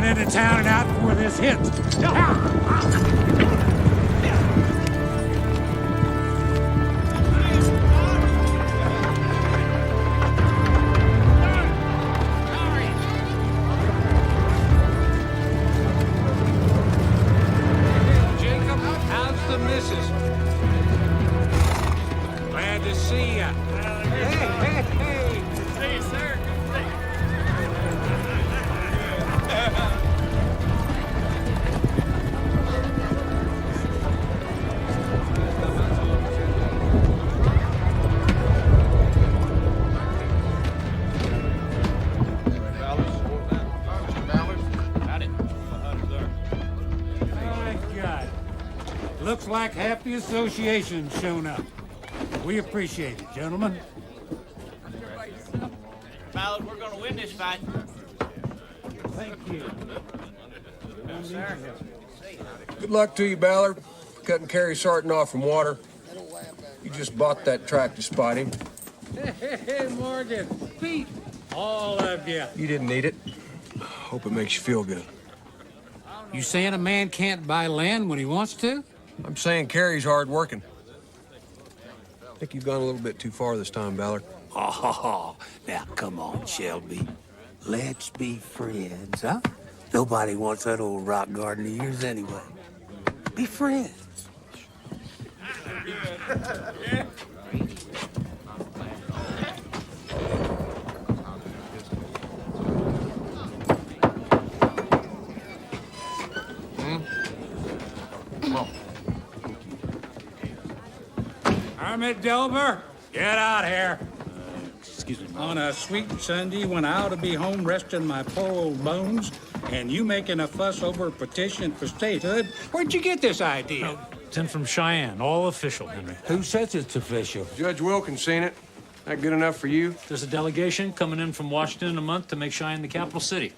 Get into town and out before this hits. Jacob, how's the missus? Glad to see ya. Hey. Hey, sir. My God. Looks like half the association's shown up. We appreciate it, gentlemen. Ballard, we're gonna win this fight. Thank you. Good luck to you, Ballard. Cutting Carrie Sarton off from water. You just bought that track to spot him. Hey, Morgan. Pete. All of you. You didn't need it. Hope it makes you feel good. You saying a man can't buy land when he wants to? I'm saying Carrie's hard working. I think you've gone a little bit too far this time, Ballard. Oh, now come on, Shelby. Let's be friends, huh? Nobody wants that old rock garden of yours anyway. Be friends. Hermit Delver, get out here. Excuse me, On a sweet Sunday when I ought to be home resting my poor old bones, and you making a fuss over a petition for statehood? Where'd you get this idea? It's in from Cheyenne, all official, Henry. Who says it's official? Judge Wilkins seen it. That good enough for you? There's a delegation coming in from Washington in a month to make Cheyenne the capital city.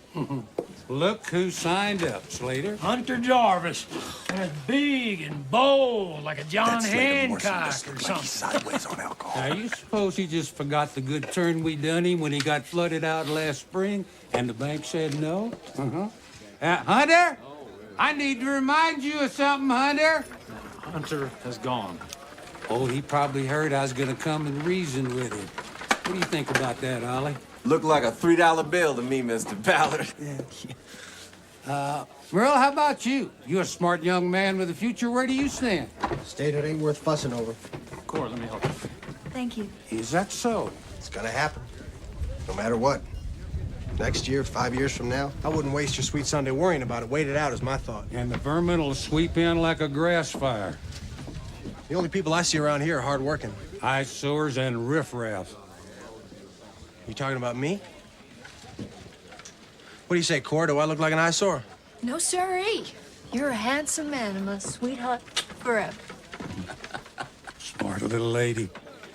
Look who signed up, Slater. Hunter Jarvis. That's big and bold, like a John Hancock or something. Sideways on alcohol. Now, you suppose he just forgot the good turn we done him when he got flooded out last spring and the bank said no? Hunter? I need to remind you of something, Hunter. Hunter has gone. Oh, he probably heard I was gonna come and reason with him. What do you think about that, Ollie? Looked like a $3 bill to me, Mr. Ballard. Merle, how about you? You're a smart young man with a future. Where do you stand? Statehood ain't worth fussing over. Cora, let me help you. Thank you. Is that so? It's gonna happen. No matter what. Next year, 5 years from now. I wouldn't waste your sweet Sunday worrying about it. Wait it out is my thought. And the vermin will sweep in like a grass fire. The only people I see around here are hardworking. Eyesores and riffraff. You talking about me? What do you say, Cora? Do I look like an eyesore? No, sirree. You're a handsome man and my sweetheart forever. Smart little lady.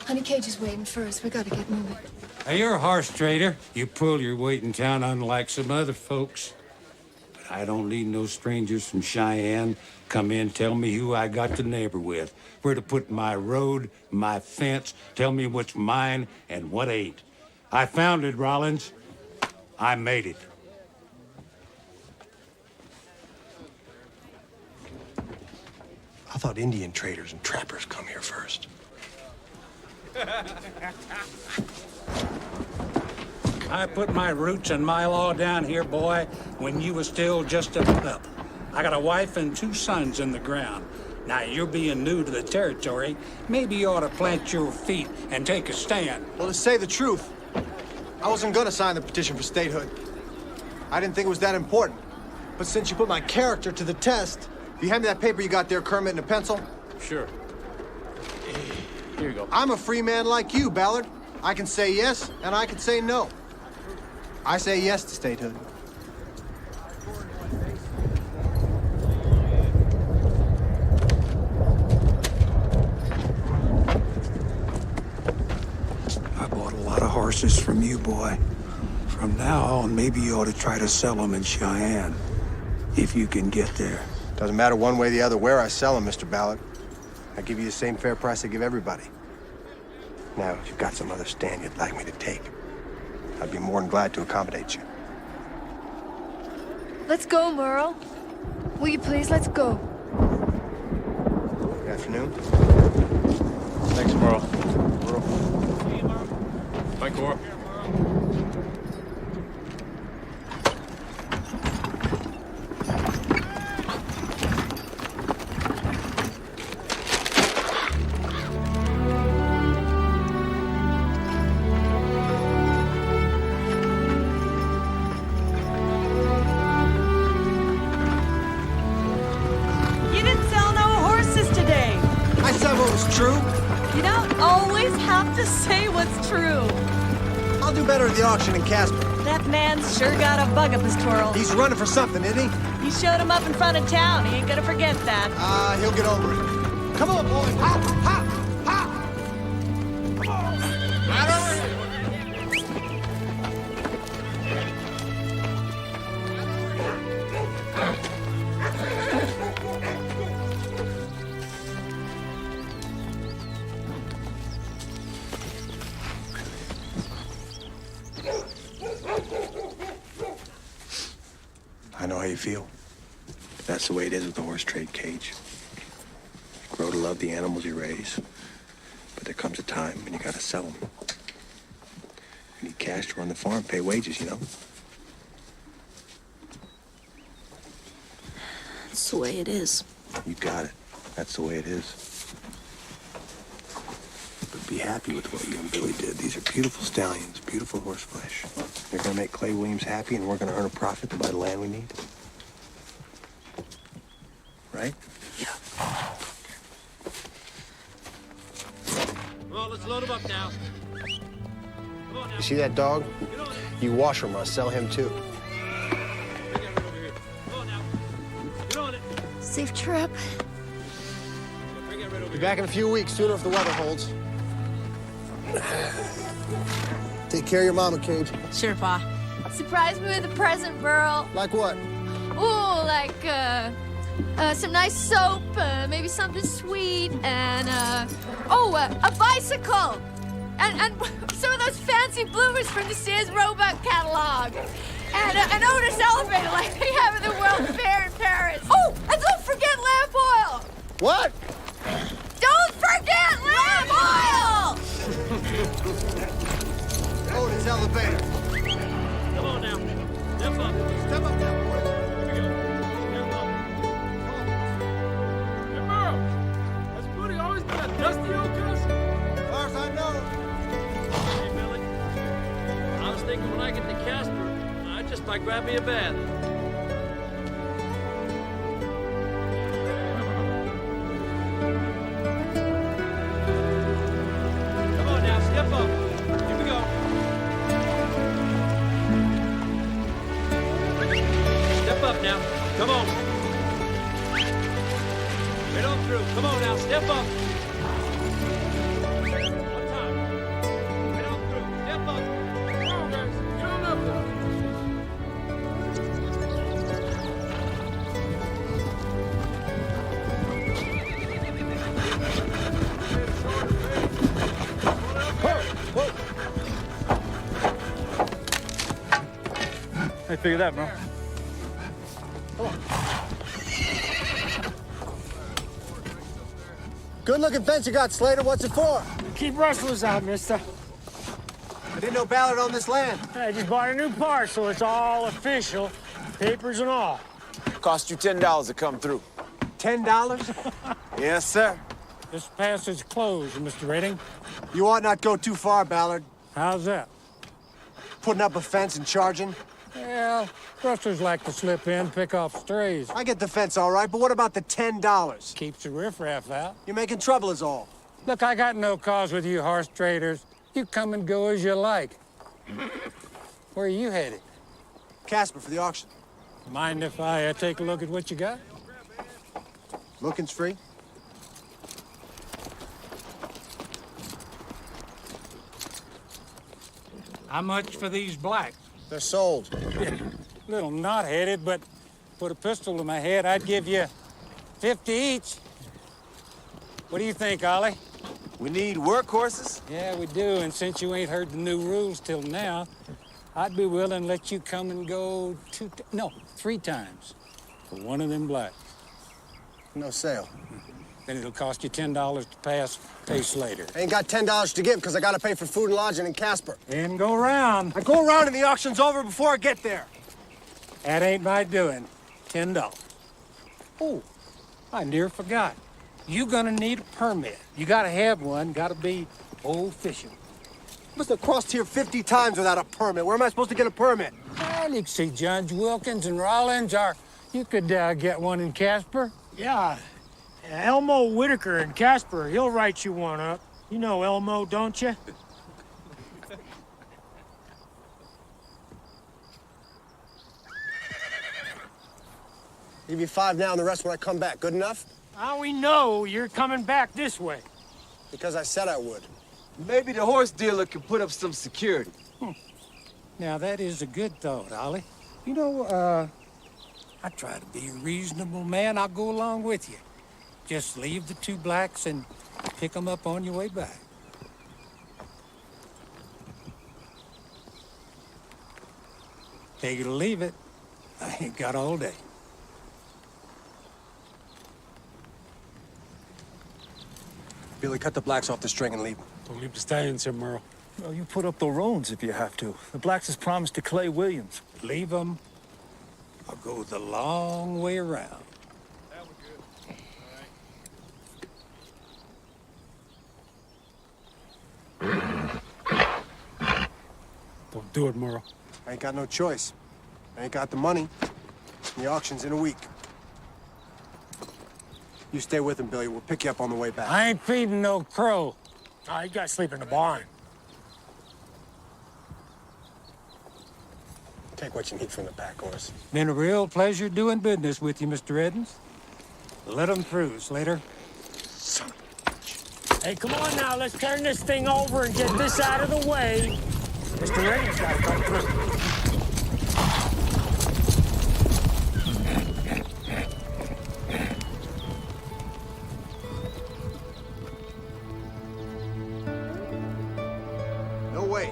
Honey Cage is waiting for us. We gotta get moving. Hey, you're a horse trader. You pull your weight in town unlike some other folks. But I don't need no strangers from Cheyenne. Come in, tell me who I got to neighbor with. Where to put my road, my fence. Tell me what's mine and what ain't. I found it, Rollins. I made it. I thought Indian traders and trappers come here first. I put my roots and my law down here, boy, when you was still just a pup. I got a wife and 2 sons in the ground. Now, you're being new to the territory. Maybe you ought to plant your feet and take a stand. Well, to say the truth, I wasn't gonna sign the petition for statehood. I didn't think it was that important. But since you put my character to the test, you hand me that paper you got there, Kermit, and a pencil? Sure. Here you go. I'm a free man like you, Ballard. I can say yes, and I can say no. I say yes to statehood. I bought a lot of horses from you, boy. From now on, maybe you ought to try to sell them in Cheyenne. If you can get there. Doesn't matter one way or the other where I sell them, Mr. Ballard. I give you the same fair price I give everybody. Now, if you've got some other stand you'd like me to take, I'd be more than glad to accommodate you. Let's go, Merle. Will you please? Let's go. Good afternoon. Thanks, Merle. Bye, Cora. You didn't sell no horses today. I said what was true. You don't always have to say what's true. I'll do better at the auction in Casper. That man's sure got a bug up his twirl. He's running for something, isn't he? You showed him up in front of town. He ain't gonna forget that. He'll get over it. Come on, boys. Hop, hop, hop. I know how you feel. That's the way it is with the horse trade, Cage. You grow to love the animals you raise, but there comes a time when you gotta sell them. You need cash to run the farm, pay wages, you know? That's the way it is. You got it. That's the way it is. But be happy with what you and Billy did. These are beautiful stallions, beautiful horse flesh. They're gonna make Clay Williams happy, and we're gonna earn a profit to buy the land we need. Right? Yeah. Well, let's load him up now. You see that dog? You wash him, I'll sell him too. Safe trip. Be back in a few weeks, sooner if the weather holds. Take care of your mama, Cage. Sure, Pa. Surprise me with a present, Merle. Like what? Ooh, like, some nice soap, maybe something sweet, and, a bicycle! And some of those fancy bloomers from the Sears Roebuck catalog. And an Otis elevator like they have at the World Fair in Paris. Oh, and don't forget lamp oil! What? Don't forget lamp oil! Otis elevator. Come on now. Step up. Step up now, boy. Here we go. Step up. Hey, Merle. Has Woody always been a dusty old cuss? As far as I know. Hey, Billy. I was thinking when I get to Casper, I just might grab me a bath. Come on now, step up. Here we go. Step up now. Come on. Right on through. Come on now, step up. One time. Right on through. Step up. Come on, guys. Get on up there. I figured that, bro. Good looking fence you got, Slater. What's it for? Keep rustlers out, mister. I didn't know Ballard owned this land. I just bought a new parcel. It's all official. Papers and all. Cost you $10 to come through. $10? Yes, sir. This passage closed, Mr. Redding. You ought not go too far, Ballard. How's that? Putting up a fence and charging. Well, rustlers like to slip in, pick off strays. I get the fence all right, but what about the $10? Keeps the riffraff out. You're making trouble is all. Look, I got no cause with you horse traders. You come and go as you like. Where are you headed? Casper for the auction. Mind if I take a look at what you got? Looking's free. How much for these blacks? They're sold. Little knot-headed, but put a pistol to my head, I'd give you 50 each. What do you think, Ollie? We need workhorses. Yeah, we do, and since you ain't heard the new rules till now, I'd be willing to let you come and go 3 times for one of them blacks. No sale. Then it'll cost you $10 to pass, pay Slater. I ain't got $10 to give because I gotta pay for food and lodging in Casper. And go round. I go around and the auction's over before I get there. That ain't my doing. $10. Oh, I near forgot. You gonna need a permit. You gotta have one, gotta be official. Must have crossed here 50 times without a permit. Where am I supposed to get a permit? Well, you can see Judge Wilkins and Rollins, or you could get one in Casper. Yeah, Elmo Whitaker in Casper, he'll write you one up. You know Elmo, don't you? Give you 5 now and the rest when I come back. Good enough? How we know you're coming back this way? Because I said I would. Maybe the horse dealer can put up some security. Now, that is a good thought, Ollie. You know, I try to be a reasonable man. I'll go along with you. Just leave the 2 blacks and pick them up on your way back. Take it or leave it. I ain't got all day. Billy, cut the blacks off the string and leave them. Don't leave the stallions here, Merle. Well, you put up the roans if you have to. The blacks has promised to Clay Williams. Leave them. I'll go the long way around. Don't do it, Merle. I ain't got no choice. I ain't got the money. The auction's in a week. You stay with him, Billy. We'll pick you up on the way back. I ain't feeding no crow. Oh, you gotta sleep in the barn. Take what you need from the pack horse. Been a real pleasure doing business with you, Mr. Edens. Let 'em through, Slater. Hey, come on now, let's turn this thing over and get this out of the way. Mr. Redding's gotta come through. No way.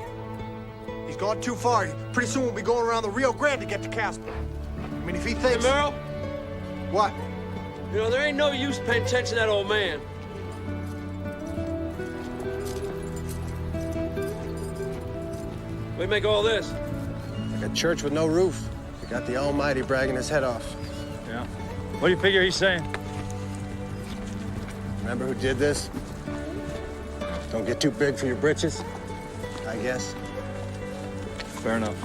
He's gone too far. Pretty soon we'll be going around the Rio Grande to get to Casper. I mean, if he thinks... Hey, Merle? What? You know, there ain't no use paying attention to that old man. We make all this. Like a church with no roof. You got the Almighty bragging his head off. Yeah. What do you figure he's saying? Remember who did this? Don't get too big for your britches, I guess. Fair enough.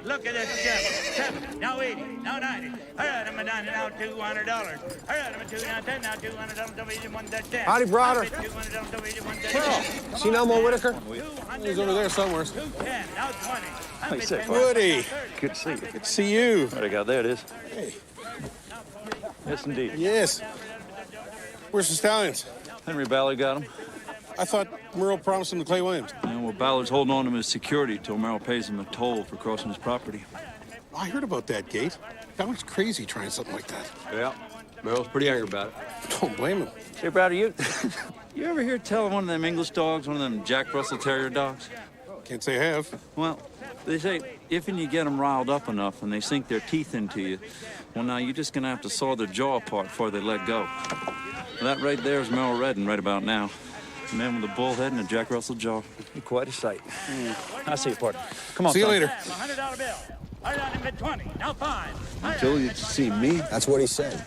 Look at this, 7, now 80, now 90. All right, I'm down to now $200. All right, I'm 2 now 10, now $200. Don't eat one that 10. Howdy, brother. $200. Don't eat one that 10. Seen Elmo Whitaker? He's over there somewhere. 210, now 20. How you say, Woody. Good to see you. Good to see you. What I got there it is. Hey. Yes, indeed. Yes. Where's the stallions? Henry Ballard got him. I thought Merle promised them to Clay Williams. Yeah, well, Ballard's holding on to him as security till Merrill pays him a toll for crossing his property. I heard about that, Gate. That was crazy trying something like that. Yeah. Merle's pretty angry about it. Don't blame him. Hey, Brad, you ever hear tell of one of them English dogs, one of them Jack Russell Terrier dogs? Can't say I have. Well, they say if and you get them riled up enough and they sink their teeth into you, well, now you're just going to have to saw their jaw apart before they let go. Well, that right there is Merrill Redden right about now. A man with a bull head and a Jack Russell jaw. Quite a sight. I'll see you, partner. Come on, see you son. later. $100 bill. All right, I'm at 20, now 5. You told you to see me? That's what he said.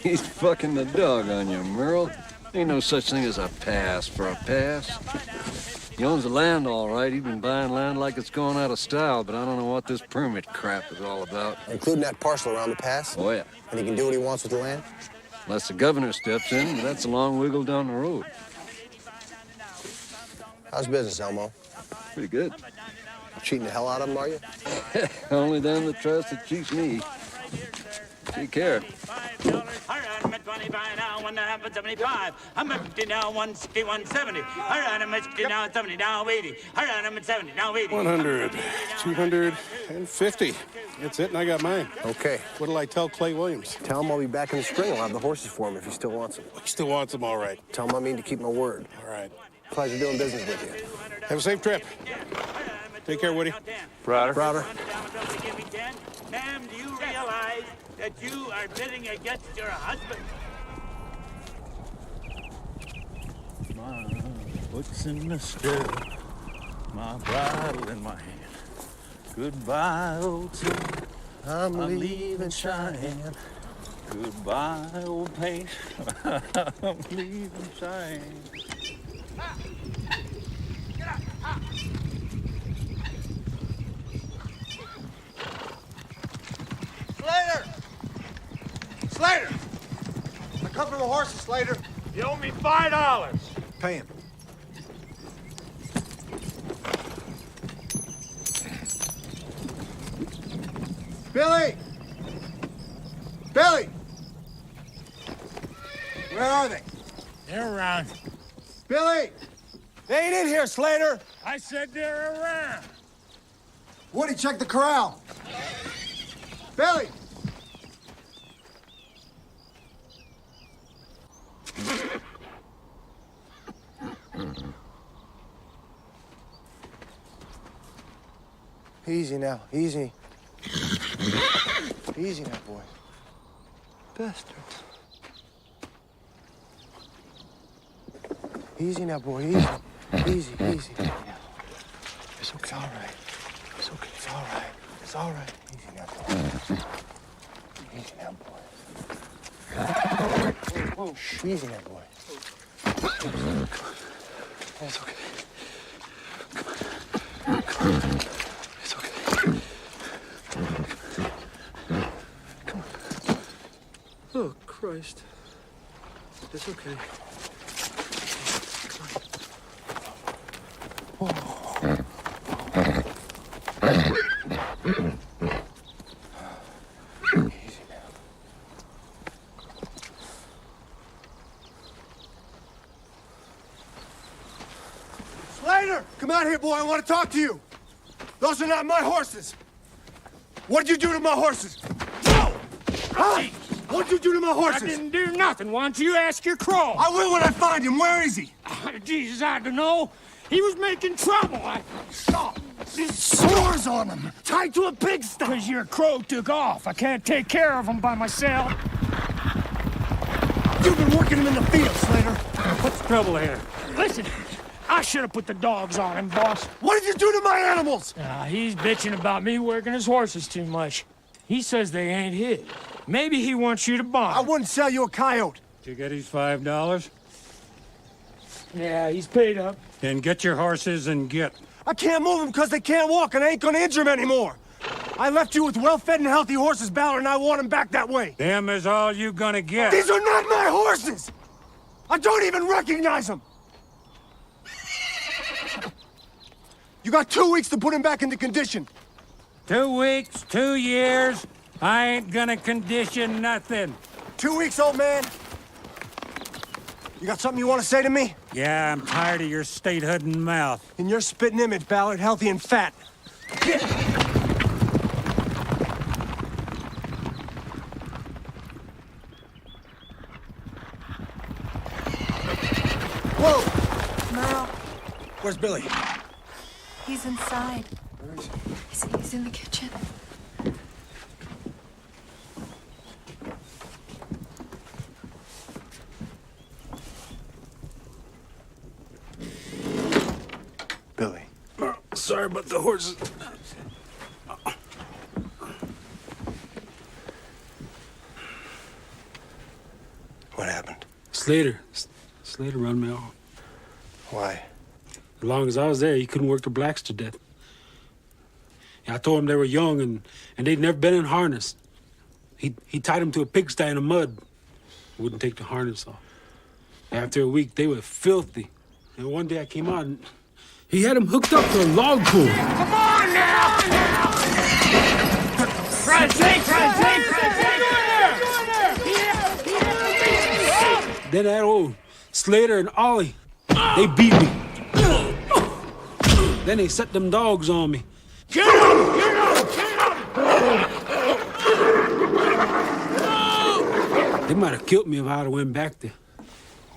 He's fucking the dog on you, Merle. Ain't no such thing as a pass for a pass. He owns the land all right. He's been buying land like it's gone out of style, but I don't know what this permit crap is all about. Including that parcel around the pass? Oh, yeah. And he can do what he wants with the land? Unless the governor steps in, but that's a long wiggle down the road. How's business, Elmo? Pretty good. Cheating the hell out of him, are you? Only them that tries to cheat me. Take care. $5. All right, I'm at 25 now, 1.5 at 75. I'm at 50 now, 160, 170. All right, I'm at 60 now, 70 now, 80. All right, I'm at 70 now, 80. 100, 250. That's it, and I got mine. Okay. What'll I tell Clay Williams? Tell him I'll be back in the spring. I'll have the horses for him if he still wants them. He still wants them, all right. Tell him I mean to keep my word. All right. Pleasure doing business with you. Have a safe trip. Take care, Woody. Prouder. Prouder. Ma'am, do you realize that you are bidding against your husband? My foot's in the stirrup, my bridle in my hand. Goodbye, old city. I'm leaving Cheyenne. Goodbye, old paint. I'm leaving Cheyenne. Slater! Slater! I come from the horses, Slater. You owe me $5. Pay him. Billy! Billy! Where are they? They're around. Billy! They ain't in here, Slater! I said they're around. Woody, check the corral. Billy! Easy now, easy. Easy now, boy. Bastards. Easy now, boy, easy. Easy, easy. It's okay, all right. It's okay, it's all right. It's all right. Easy now, boy. Easy now, boy. Whoa, shh. Easy now, boy. It's okay. Come on. It's okay. Come on. Oh, Christ. It's okay. Come on. Whoa. Easy now. Slater! Come out here, boy. I want to talk to you. Those are not my horses. What'd you do to my horses? No! Huh? What'd you do to my horses? I didn't do nothing. Why don't you ask your crow? I will when I find him. Where is he? Jesus, I don't know. He was making trouble. I saw sores on him, tied to a pigsty. Because your crow took off. I can't take care of him by myself. You've been working him in the field, Slater. What's the trouble here? Listen, I should have put the dogs on him, boss. What did you do to my animals? He's bitching about me working his horses too much. He says they ain't his. Maybe he wants you to buy 'em. I wouldn't sell you a coyote. Did you get his $5? Yeah, he's paid up. Then get your horses and get. I can't move them because they can't walk, and I ain't gonna injure them anymore. I left you with well-fed and healthy horses, Ballard, and I want them back that way. Them is all you gonna get. These are not my horses! I don't even recognize them! You got 2 weeks to put him back into condition. 2 weeks, 2 years. I ain't gonna condition nothing. 2 weeks, old man. You got something you want to say to me? Yeah, I'm tired of your statehood and mouth. In your spitting image, Ballard, healthy and fat. Get. Whoa! Merle, Where's Billy? he's inside. Where is he? He's in the kitchen. Billy. Sorry about the horses. What happened? Slater run me off. Why? As long as I was there, he couldn't work the blacks to death. Yeah, I told him they were young and they'd never been in harness. He tied them to a pigsty in the mud. Wouldn't take the harness off. After a week, they were filthy. And one day I came out and he had them hooked up to a log pool. Come on now! Francine! Then that old Slater and Ollie, they beat me. Then they set them dogs on me. Get up! Get up! Get up! They might have killed me if I'd have went back there.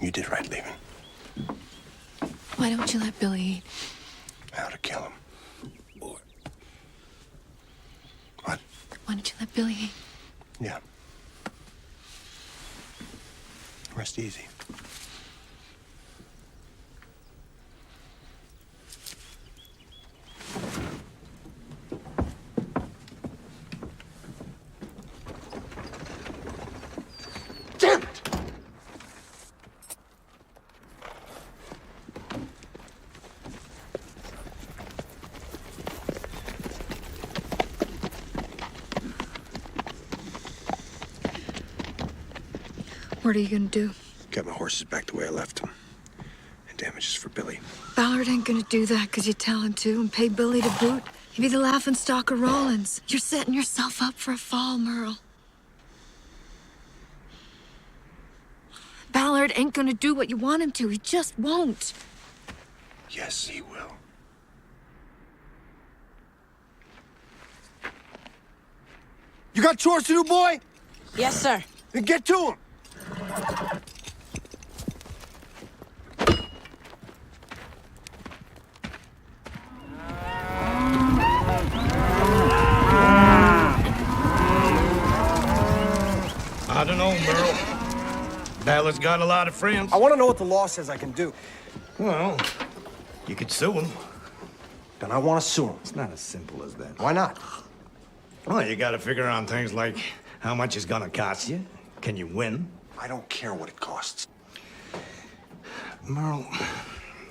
You did right leaving. Why don't you let Billy eat? How to kill him. What? Why don't you let Billy eat? Yeah. Rest easy. Damn it! What are you gonna do? Get my horses back the way I left them. And damages for Billy. Ballard ain't gonna do that because you tell him to and pay Billy to boot. He'd be the laughingstock of Rollins. You're setting yourself up for a fall, Merle. Ballard ain't gonna do what you want him to. He just won't. Yes, he will. You got chores to do, boy? Yes, sir. Then get to him. I don't know, Merle. Ballard's got a lot of friends. I want to know what the law says I can do. Well, you could sue him. Then I want to sue him. It's not as simple as that. Why not? Well, you gotta figure on things like how much it's gonna cost you. Can you win? I don't care what it costs. Merle,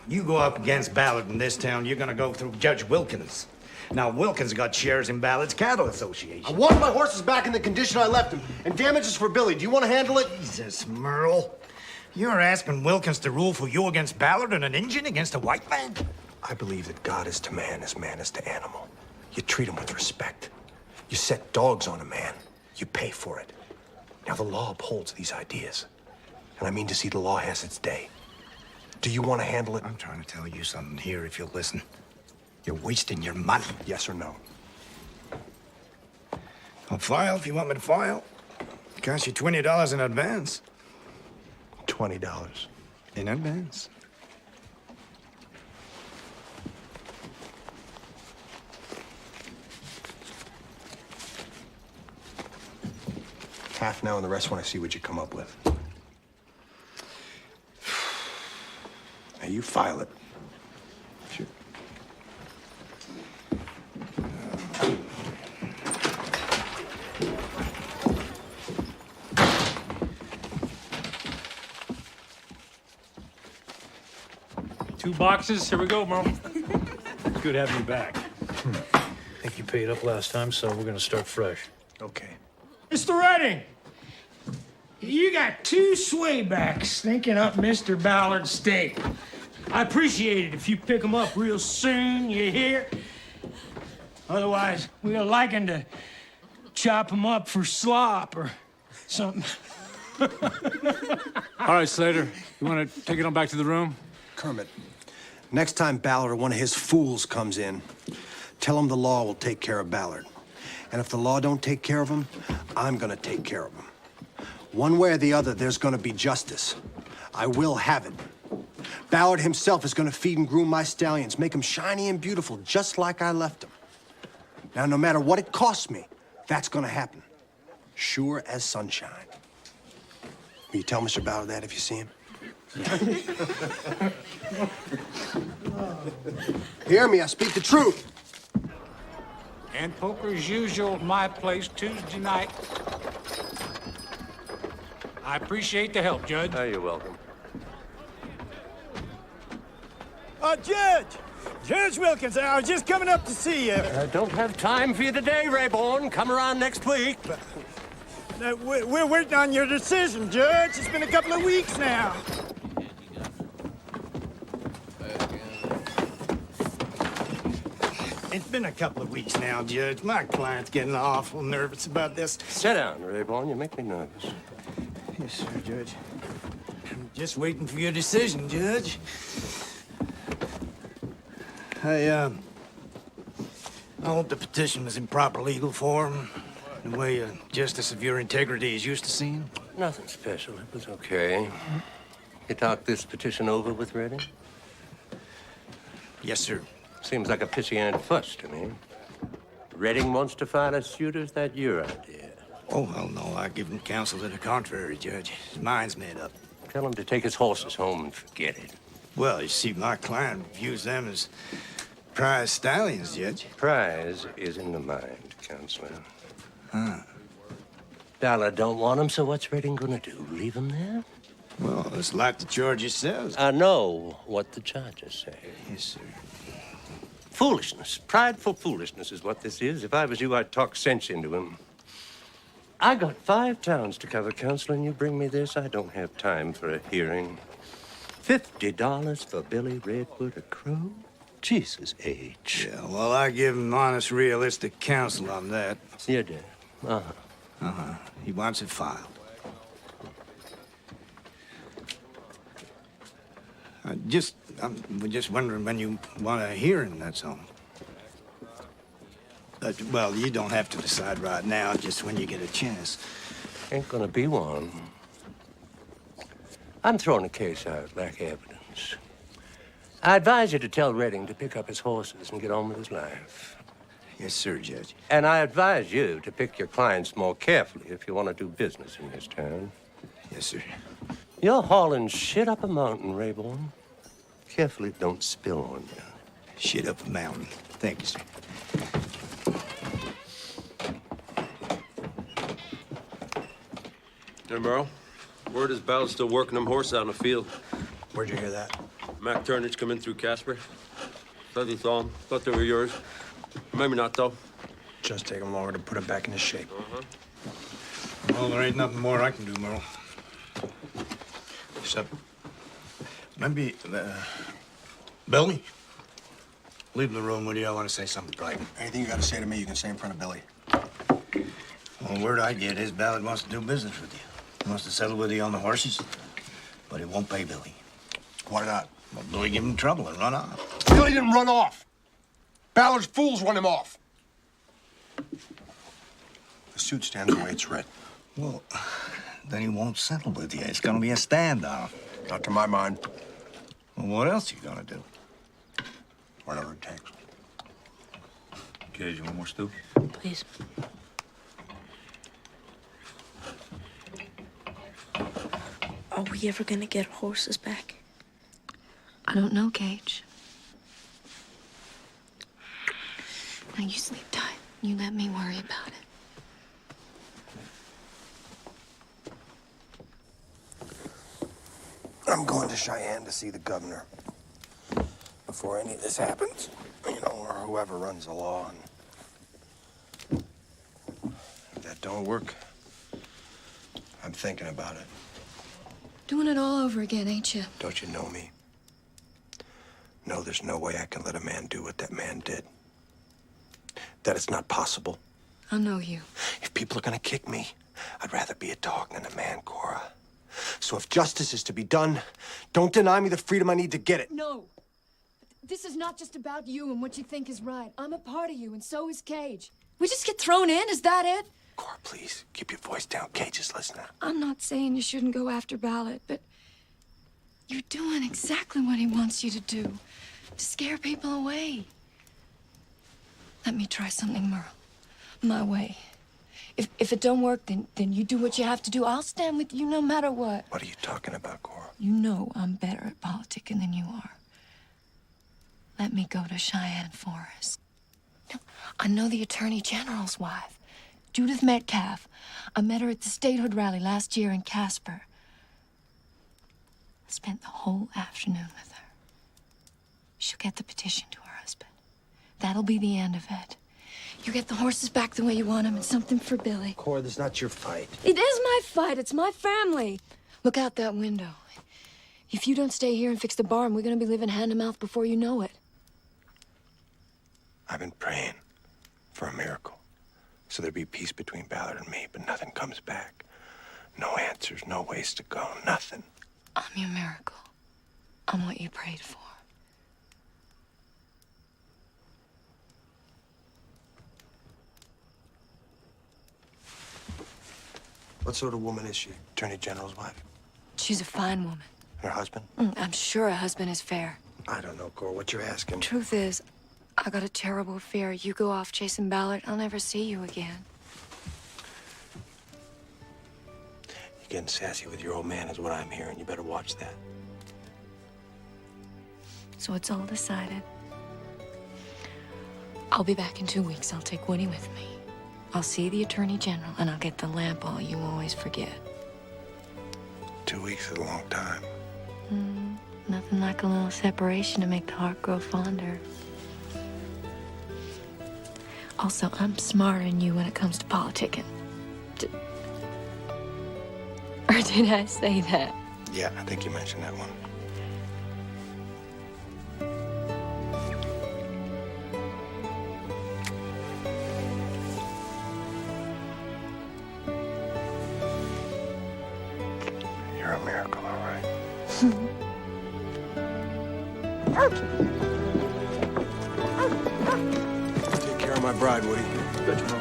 you go up against Ballard in this town, you're gonna go through Judge Wilkins. Now, Wilkins got shares in Ballard's Cattle Association. I want my horses back in the condition I left them, and damages for Billy. Do you want to handle it? Jesus, Merle. You're asking Wilkins to rule for you against Ballard and an Indian against a white man? I believe that God is to man as man is to animal. You treat him with respect. You set dogs on a man. You pay for it. Now, the law upholds these ideas. And I mean to see the law has its day. Do you want to handle it? I'm trying to tell you something here if you'll listen. You're wasting your money. Yes or no? I'll file if you want me to file. It costs you $20 in advance. $20. In advance. Half now and the rest when I see what you come up with. Now, you file it. Sure. Two boxes. Here we go, Merle. It's good having you back. I think you paid up last time, so we're gonna start fresh. Okay. Mr. Redding, you got two swaybacks stinking up Mr. Ballard's steak. I appreciate it if you pick them up real soon, you hear? Otherwise, we're liking to chop them up for slop or something. All right, Slater. You want to take it on back to the room? Kermit, next time Ballard or one of his fools comes in, tell him the law will take care of Ballard. And if the law don't take care of him, I'm gonna take care of him. One way or the other, there's gonna be justice. I will have it. Ballard himself is gonna feed and groom my stallions, make them shiny and beautiful, just like I left them. Now, no matter what it costs me, that's gonna happen. Sure as sunshine. Will you tell Mr. Ballard that if you see him? Hear me, I speak the truth. And poker as usual at my place Tuesday night. I appreciate the help, Judge. Oh, you're welcome. Judge! Judge Wilkins, I was just coming up to see you. I don't have time for you today, Rayborn. Come around next week. We're waiting on your decision, Judge. It's been a couple of weeks now. It's been a couple of weeks now, Judge. My client's getting awful nervous about this. Sit down, Rayborn. You make me nervous. Yes, sir, Judge. I'm just waiting for your decision, Judge. I hope the petition was in proper legal form, the way a justice of your integrity is used to seeing. Nothing special. It was okay. You talked this petition over with Redding? Yes, sir. Seems like a pissy-ant fuss to me. Redding wants to file a suit, or is that your idea? Oh, well, no. I give him counsel to the contrary, Judge. His mind's made up. Tell him to take his horses home and forget it. Well, you see, my client views them as prize stallions, Judge. Prize is in the mind, Counselor. Huh. Ballard don't want him, so what's Redding gonna do? Leave him there? Well, it's like the charges says. I know what the charges say. Yes, sir. Foolishness. Prideful foolishness is what this is. If I was you, I'd talk sense into him. I got 5 towns to cover, Counselor, and you bring me this? I don't have time for a hearing. $50 for Billy Redwood a Crow? Jesus H. Yeah, well, I give him honest, realistic counsel on that. You do? Uh-huh. Uh-huh. He wants it filed. I'm just wondering when you want a hearing, that's all. Well, you don't have to decide right now, just when you get a chance. Ain't gonna be one. I'm throwing a case out, lack evidence. I advise you to tell Redding to pick up his horses and get on with his life. Yes, sir, Judge. And I advise you to pick your clients more carefully if you want to do business in this town. Yes, sir. You're hauling shit up a mountain, Rayborn. Carefully, don't spill on you. Shit up a mountain. Thank you, sir. Hey, Merle. Word is Ballard's still working them horses out in the field. Where'd you hear that? Mac Turnage come in through Casper. Thought he saw them. Thought they were yours. Maybe not, though. Just take him longer to put him back into shape. Well, there ain't nothing more I can do, Merle. Except, maybe, Billy? Leave the room with you. I want to say something private. Anything you got to say to me, you can say in front of Billy. Well, word I get is Ballard wants to do business with you. He wants to settle with you on the horses, but he won't pay Billy. Why not? Well, Billy give him trouble and run off. Billy didn't run off. Ballard's fools run him off. The suit stands the way it's written. Well, then he won't settle with you. It's gonna be a standoff. Not to my mind. Well, what else you gonna do? Whatever it takes. Okay, you want more stew? Please. Are we ever gonna get our horses back? I don't know, Gage. Now you sleep tight. You let me worry about it. I'm going to Cheyenne to see the governor before any of this happens. You know, or whoever runs the law. And if that don't work, I'm thinking about it. Doing it all over again, ain't you? Don't you know me? No, there's no way I can let a man do what that man did. That it's not possible. I know you. If people are gonna kick me, I'd rather be a dog than a man, Cora. So if justice is to be done, don't deny me the freedom I need to get it. No. This is not just about you and what you think is right. I'm a part of you, and so is Cage. We just get thrown in, is that it? Cora, please, keep your voice down. Cage is listening. I'm not saying you shouldn't go after Ballard, but you're doing exactly what he wants you to do. To scare people away. Let me try something, Merle. My way. If it don't work, then you do what you have to do. I'll stand with you no matter what. What are you talking about, Cora? You know I'm better at politicking than you are. Let me go to Cheyenne Forest. I know the Attorney General's wife, Judith Metcalf. I met her at the statehood rally last year in Casper. I spent the whole afternoon with her. She'll get the petition to her husband. That'll be the end of it. You get the horses back the way you want them and something for Billy. Cora, this is not your fight. It is my fight. It's my family. Look out that window. If you don't stay here and fix the barn, we're gonna be living hand to mouth before you know it. I've been praying for a miracle. So there'd be peace between Ballard and me, but nothing comes back. No answers, no ways to go, nothing. I'm your miracle. I'm what you prayed for. What sort of woman is she? Attorney General's wife? She's a fine woman. Her husband? I'm sure her husband is fair. I don't know, Cora, what you're asking. Truth is, I got a terrible fear. You go off chasing Ballard, I'll never see you again. You're getting sassy with your old man is what I'm hearing. You better watch that. So it's all decided. I'll be back in 2 weeks. I'll take Woody with me. I'll see the Attorney General, and I'll get the lamp all you always forget. 2 weeks is a long time. Nothing like a little separation to make the heart grow fonder. Also, I'm smarter than you when it comes to politicking. Or did I say that? Yeah, I think you mentioned that one. You're a miracle, all right. Take care of my bride, Woody. Good to know.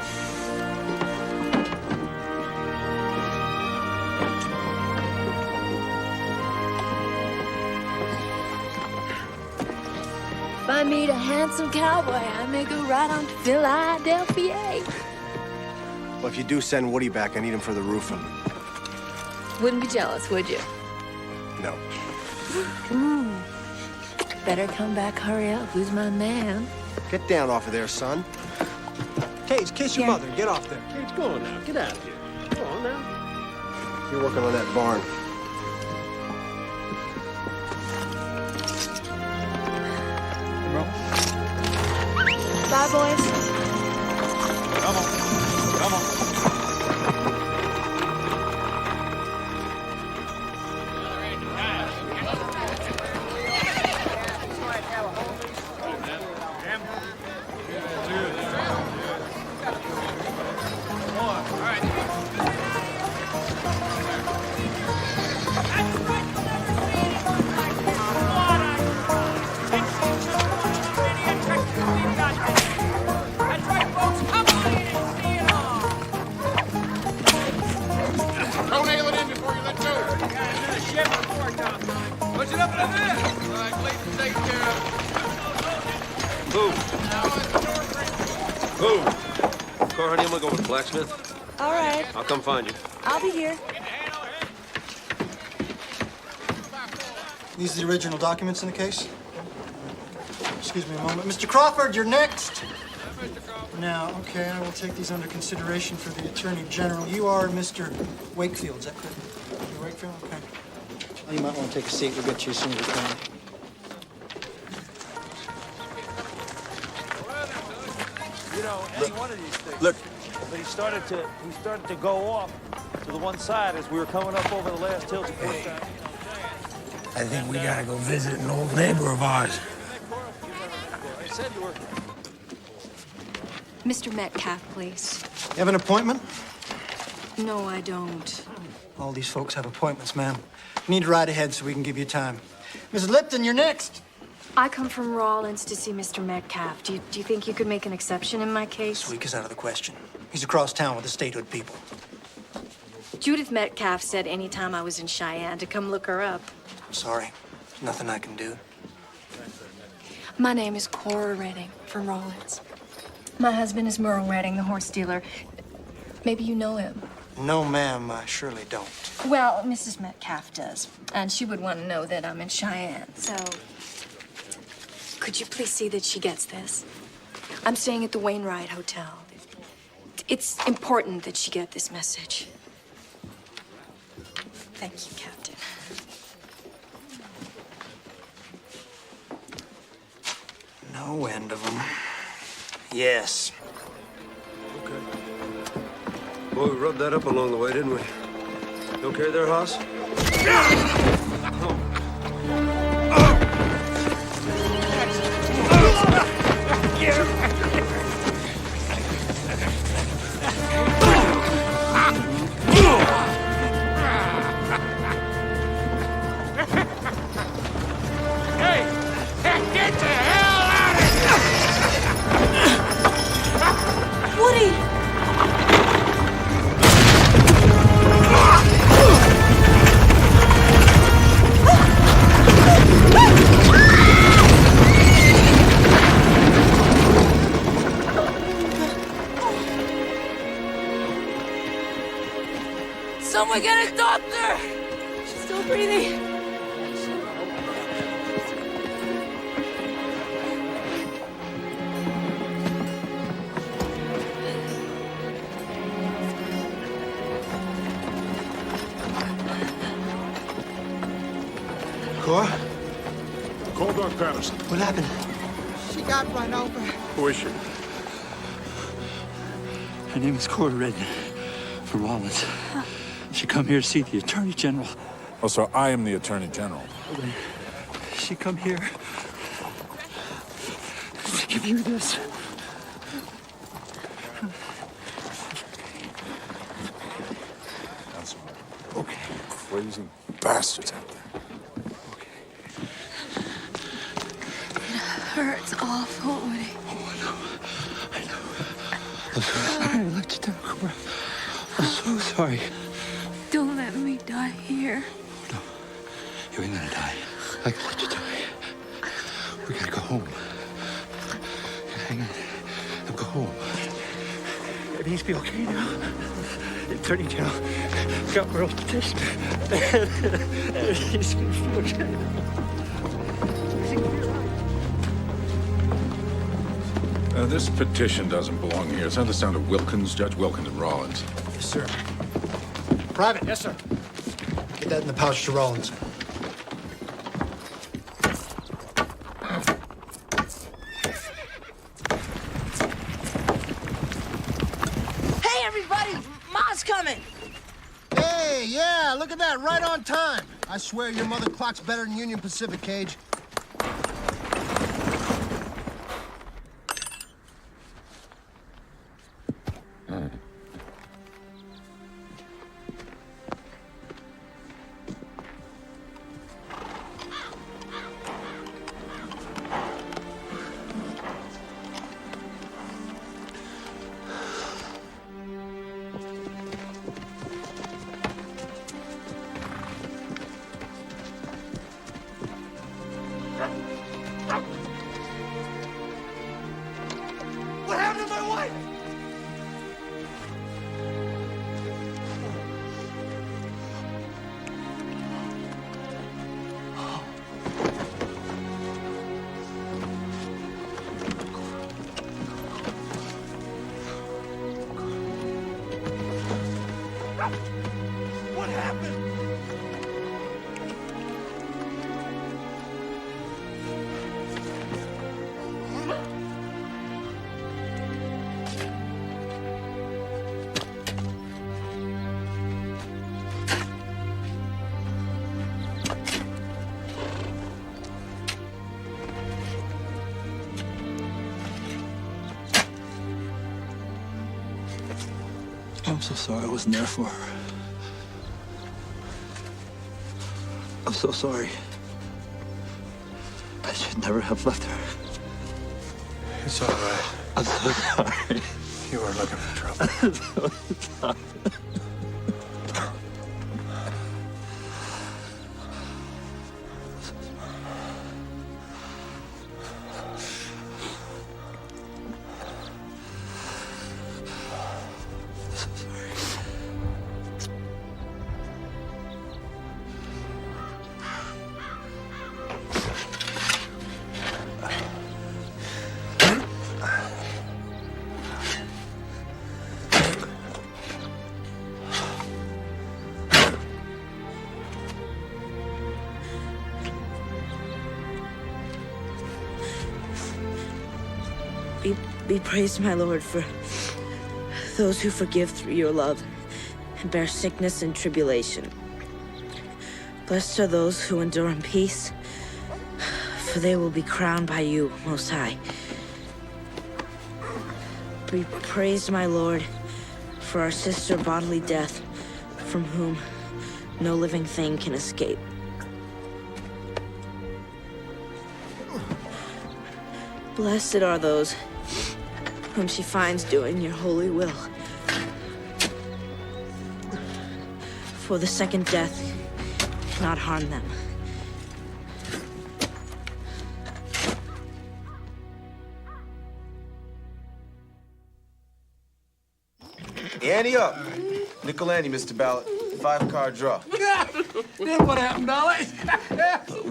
If I meet a handsome cowboy, I may go right on to Philadelphia. Well, if you do send Woody back, I need him for the roofing. Wouldn't be jealous, would you? No. Better come back, hurry up. Who's my man? Get down off of there, son. Cage, kiss your mother. Get off there. Cage, go on now. Get out of here. Go on now. You're working on that barn. Bye, boys. Come on. Come on. Don't nail it in before you let go. Push it up in a bit. All right, Clayton, take care of it. Who? Car, honey, I'm gonna go with the blacksmith. All right, I'll come find you. I'll be here. These are the original documents in the case? Excuse me a moment. Mr. Crawford, you're next. Now, okay, I will take these under consideration for the Attorney General. You are Mr. Wakefield, is that correct? You're Wakefield? Okay. Well, you might want to take a seat. We'll get you as soon as we can. You know, any one of these things. Look. But he started to go off to the one side as we were coming up over the last hill before time. I think we gotta go visit an old neighbor of ours. I said you were. Mr. Metcalf, please. You have an appointment? No, I don't. All these folks have appointments, ma'am. You need to ride ahead so we can give you time. Mrs. Lipton, you're next. I come from Rawlins to see Mr. Metcalf. Do you think you could make an exception in my case? This week is out of the question. He's across town with the statehood people. Judith Metcalf said anytime I was in Cheyenne to come look her up. I'm sorry. There's nothing I can do. My name is Cora Redding from Rawlins. My husband is Merle Redding, the horse dealer. Maybe you know him. No, ma'am, I surely don't. Well, Mrs. Metcalf does. And she would want to know that I'm in Cheyenne. So, could you please see that she gets this? I'm staying at the Wainwright Hotel. It's important that she get this message. Thank you, Captain. No end of them. Yes. Okay. Boy, we rubbed that up along the way, didn't we? You okay there, Hoss? Someone get a doctor! She's still breathing. Cora? Call Doc Patterson. What happened? She got run over. Who is she? Her name is Cora Redden from Rollins. She come here to see the Attorney General. Oh, so I am the Attorney General. She come here to give you this. That's okay. Crazy bastards out there. Hurts awful, Woody. I'm so sorry I let you down, Cora. I'm so sorry. Don't let me die here. You ain't gonna die. I can let you die. We gotta go home. Hang on. Now go home. Everything's be okay now. The Attorney General got Merle's petition. Everything's gonna be okay. This petition doesn't belong here. Send this down to Wilkins, Judge Wilkins and Rollins. Yes, sir. Private. Yes, sir. Get that in the pouch to Rollins. Hey, everybody! Ma's coming! Hey, yeah, look at that, right on time. I swear your mother clocks better than Union Pacific, Cage. What happened to my wife? What happened? I'm so sorry I wasn't there for her. I'm so sorry. I should never have left her. It's all right. I'm so sorry. You were looking for trouble. I'm so sorry. Be praised, my Lord, for those who forgive through your love and bear sickness and tribulation. Blessed are those who endure in peace, for they will be crowned by you, Most High. Be praised, my Lord, for our sister bodily death, from whom no living thing can escape. Blessed are those whom she finds doing your holy will. For the second death cannot harm them. Ante up. Nickel ante, Mr. Ballard. 5-card draw. Then what happened, Dolly?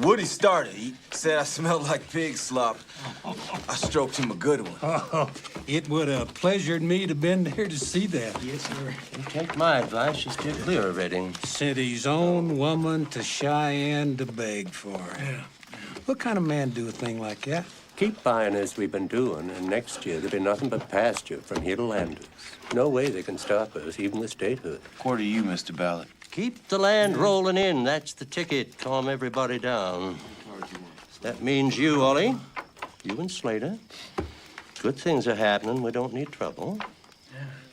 Woody started. He said I smelled like pig slop. I stroked him a good one. Oh, it would have pleasured me to been there to see that. Yes, sir. And take my advice, you steer clear of Redding. Sent his own woman to Cheyenne to beg for her. Yeah. What kind of man do a thing like that? Keep buying as we've been doing, and next year there'll be nothing but pasture from here to Landers. No way they can stop us, even with statehood. Quarter you, Mr. Ballard. Keep the land rolling in. That's the ticket. Calm everybody down. That means you, Ollie. You and Slater. Good things are happening. We don't need trouble.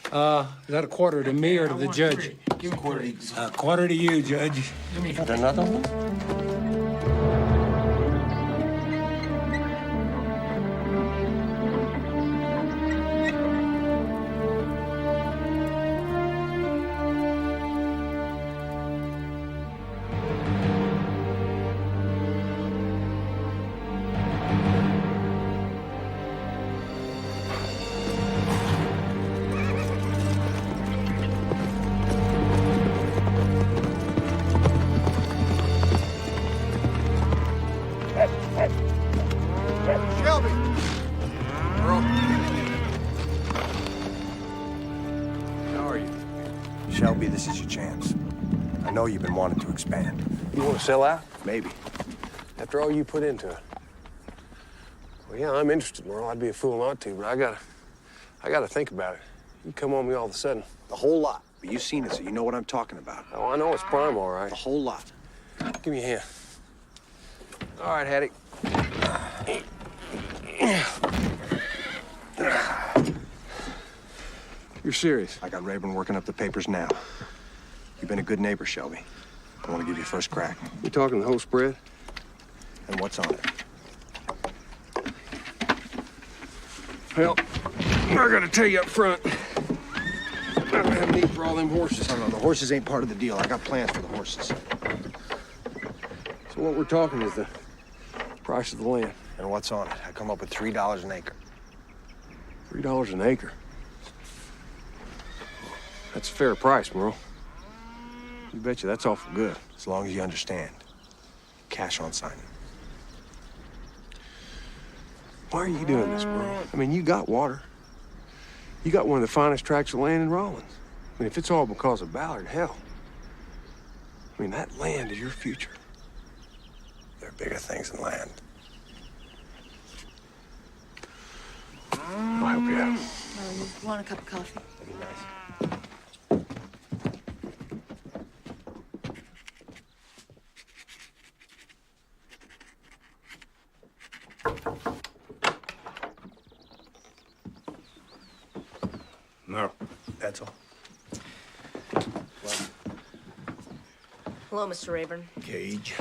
Is that a quarter to me or to the judge? Give a quarter to A quarter to you, Judge. Got another one? Shelby! Earl. How are you? Shelby, this is your chance. I know you've been wanting to expand. You want to sell out? Maybe. After all you put into it. Well, yeah, I'm interested, Merle. I'd be a fool not to, but I gotta think about it. You come on me all of a sudden. The whole lot. But you've seen it, so you know what I'm talking about. Oh, I know it's prime, all right. The whole lot. Give me a hand. All right, Hattie. You're serious? I got Rayburn working up the papers now. You've been a good neighbor, Shelby. I want to give you first crack. You talking the whole spread? And what's on it? Well, I gotta tell you up front, I don't have need for all them horses. No, the horses ain't part of the deal. I got plans for the horses. So what we're talking is the price of the land. And what's on it? I come up with $3 an acre. $3 an acre. That's a fair price, Merle. You betcha that's awful good. As long as you understand. Cash on signing. Why are you doing this, Merle? I mean, you got water. You got one of the finest tracts of land in Rawlins. I mean, if it's all because of Ballard, hell. I mean, that land is your future. There are bigger things than land. I'll help you out. Oh, you want a cup of coffee? That'd be nice. No. That's all. Hello, Mr. Rayburn. Cage.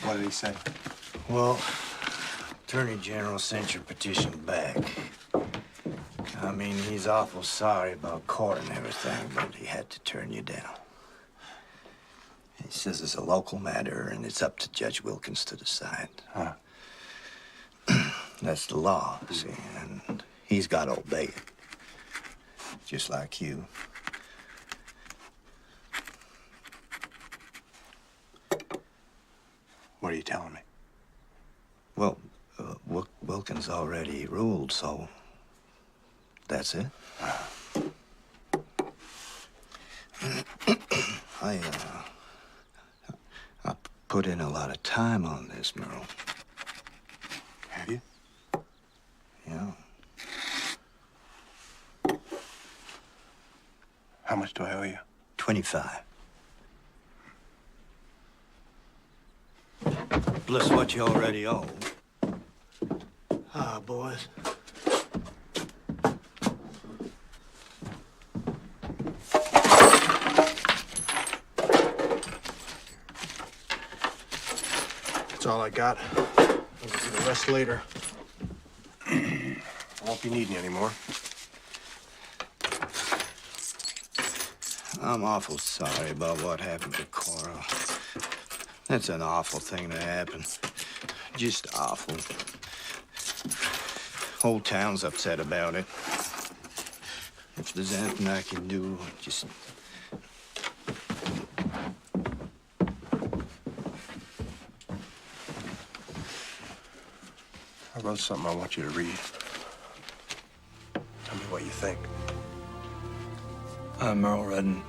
What did he say? Well, Attorney General sent your petition back. I mean, he's awful sorry about court and everything, but he had to turn you down. He says it's a local matter and it's up to Judge Wilkins to decide. Huh. That's the law, see, and he's got to obey it. Just like you. What are you telling me? Well, Wilkins already ruled, so that's it. I put in a lot of time on this, Merle. Have you? Yeah. How much do I owe you? 25. Plus what you already owe. Ah, boys. That's all I got. I'll give you the rest later. I won't be needing you anymore. I'm awful sorry about what happened to Cora. That's an awful thing to happen. Just awful. Whole town's upset about it. If there's anything I can do, just... I wrote something I want you to read. Tell me what you think. I'm Merle Redden.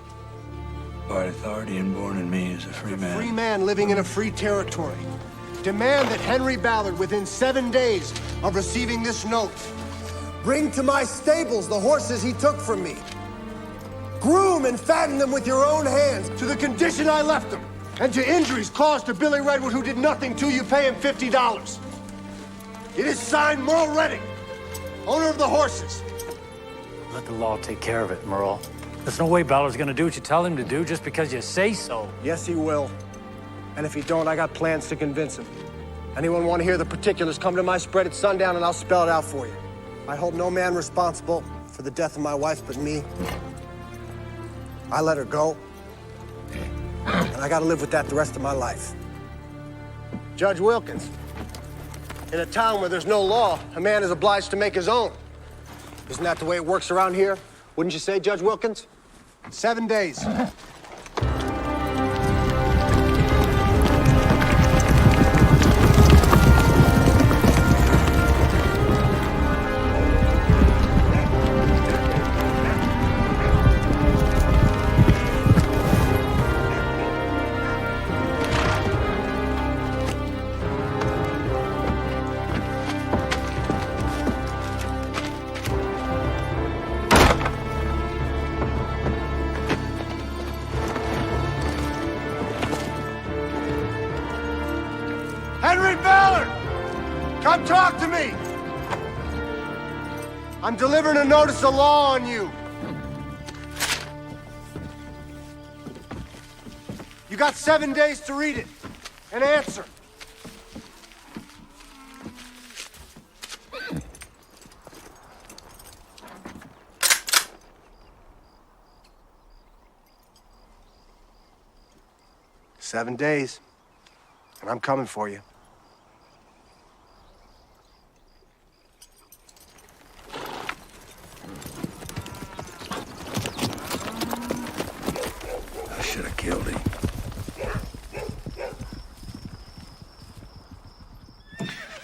By authority and born in me as a free man. Free man living in a free territory. Demand that Henry Ballard, within 7 days of receiving this note, bring to my stables the horses he took from me. Groom and fatten them with your own hands to the condition I left them. And to injuries caused to Billy Redwood, who did nothing to you, pay him $50. It is signed Merle Redding, owner of the horses. Let the law take care of it, Merle. There's no way Ballard's gonna do what you tell him to do just because you say so. Yes, he will. And if he don't, I got plans to convince him. Anyone want to hear the particulars, come to my spread at sundown and I'll spell it out for you. I hold no man responsible for the death of my wife but me. I let her go. And I gotta live with that the rest of my life. Judge Wilkins, in a town where there's no law, a man is obliged to make his own. Isn't that the way it works around here? Wouldn't you say, Judge Wilkins? 7 days. Henry Ballard! Come talk to me! I'm delivering a notice of law on you. You got 7 days to read it and answer. "7 days, and I'm coming for you." I should have killed him.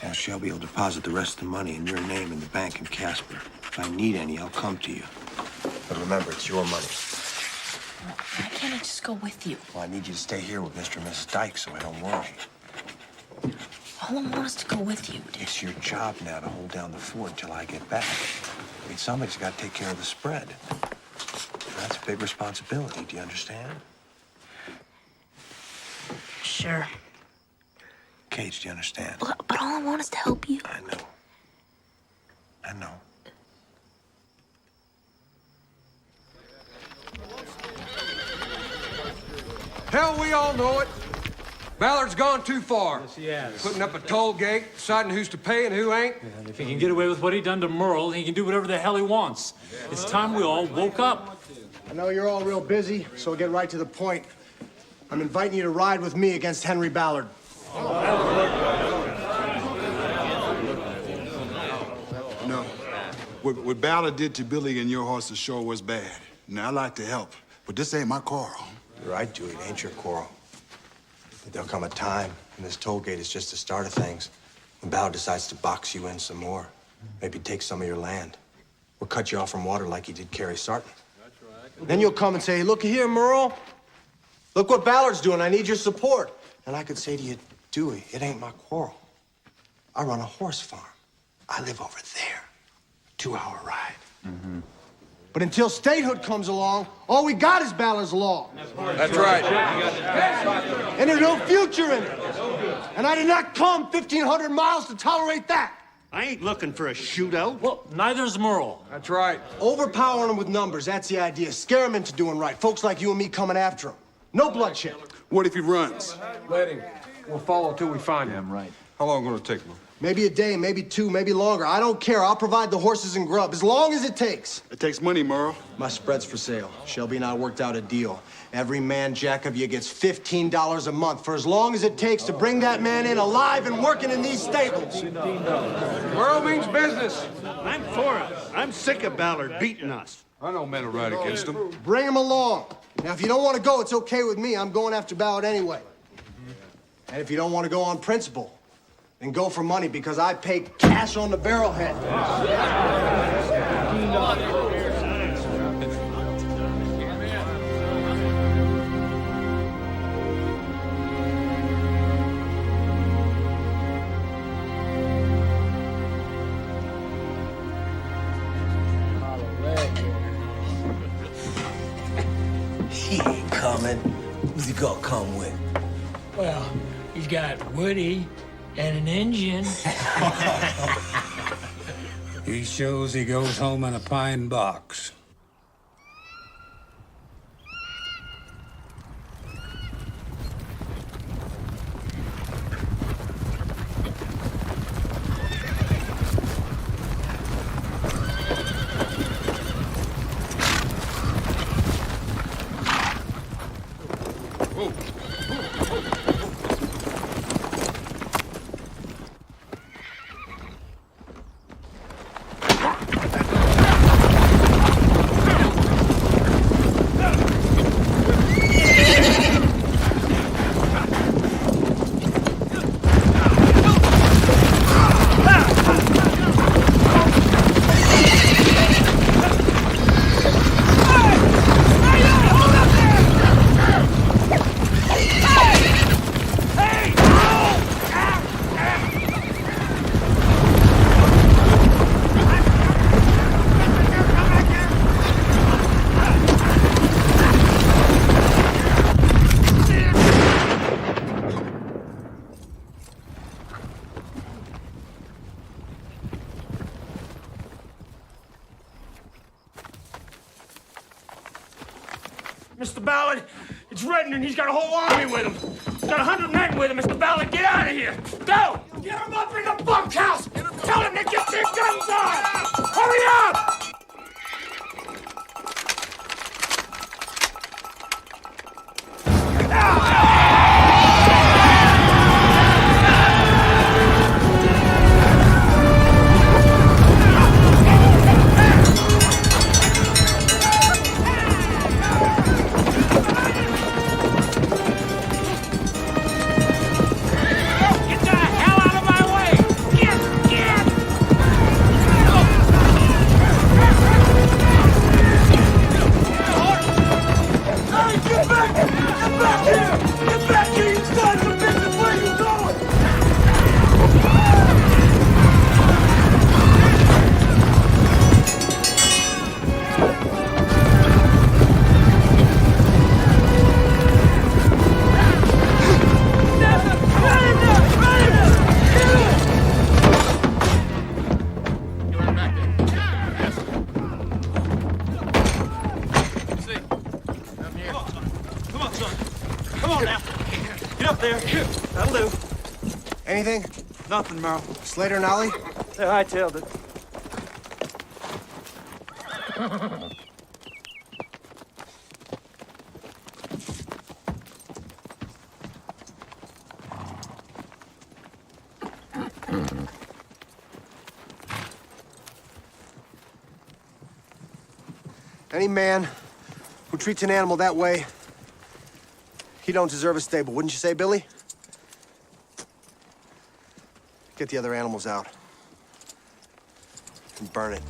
Now, Shelby will deposit the rest of the money in your name in the bank in Casper. If I need any, I'll come to you. But remember, it's your money. Why can't I just go with you? Well, I need you to stay here with Mr. and Mrs. Dyke so I don't worry. All I want is to go with you. It's your job now to hold down the fort till I get back. I mean, somebody's got to take care of the spread. That's a big responsibility. Do you understand? Sure. Cage, do you understand? But all I want is to help you. I know. I know. Hell, we all know it. Ballard's gone too far. Yes, he has. Putting up a toll gate, deciding who's to pay and who ain't. And if he can get away with what he done to Merle, he can do whatever the hell he wants. It's time we all woke up. I know you're all real busy, so we'll get right to the point. I'm inviting you to ride with me against Henry Ballard. No. What Ballard did to Billy and your horses sure was bad. Now, I'd like to help, but this ain't my quarrel. You're right, Dewey. It ain't your quarrel. But there'll come a time, and this toll gate is just the start of things, when Ballard decides to box you in some more. Maybe take some of your land. Or cut you off from water like he did Carrie Sarton. Then you'll come and say, "Look here, Merle. Look what Ballard's doing. I need your support." And I could say to you, Dewey, it ain't my quarrel. I run a horse farm. I live over there. 2-hour ride. But until statehood comes along, all we got is Ballard's law. That's right. And there's no future in it. And I did not come 1,500 miles to tolerate that. I ain't looking for a shootout. Well, neither's Merle. That's right. Overpowering them with numbers, that's the idea. Scare them into doing right. Folks like you and me coming after him. No bloodshed. What if he runs? Let him. We'll follow till we find him. Right. How long gonna take him? Maybe a day, maybe 2, maybe longer. I don't care. I'll provide the horses and grub as long as it takes. It takes money, Merle. My spread's for sale. Shelby and I worked out a deal. Every man jack of you gets $15 a month for as long as it takes to bring that man in alive and working in these stables. Merle means business. I'm for it. I'm sick of Ballard beating us. I know men are right against him. Bring him along. Now, if you don't want to go, it's okay with me. I'm going after Ballard anyway. And if you don't want to go on principle, then go for money because I pay cash on the barrelhead. He ain't coming. Who's he gonna come with? Well, he's got Woody and an engine. He shows he goes home in a pine box. Mr. Ballard, it's Redden and he's got a whole army with him. He's got 100 men with him. Mr. Ballard, get out of here. Go! Get him up in the bunkhouse! Tell him to get their guns on! Hurry up! Anything? Nothing, Merle. Slater and Ollie? They hightailed it. Any man who treats an animal that way, he don't deserve a stable, wouldn't you say, Billy? Get the other animals out. And burn it.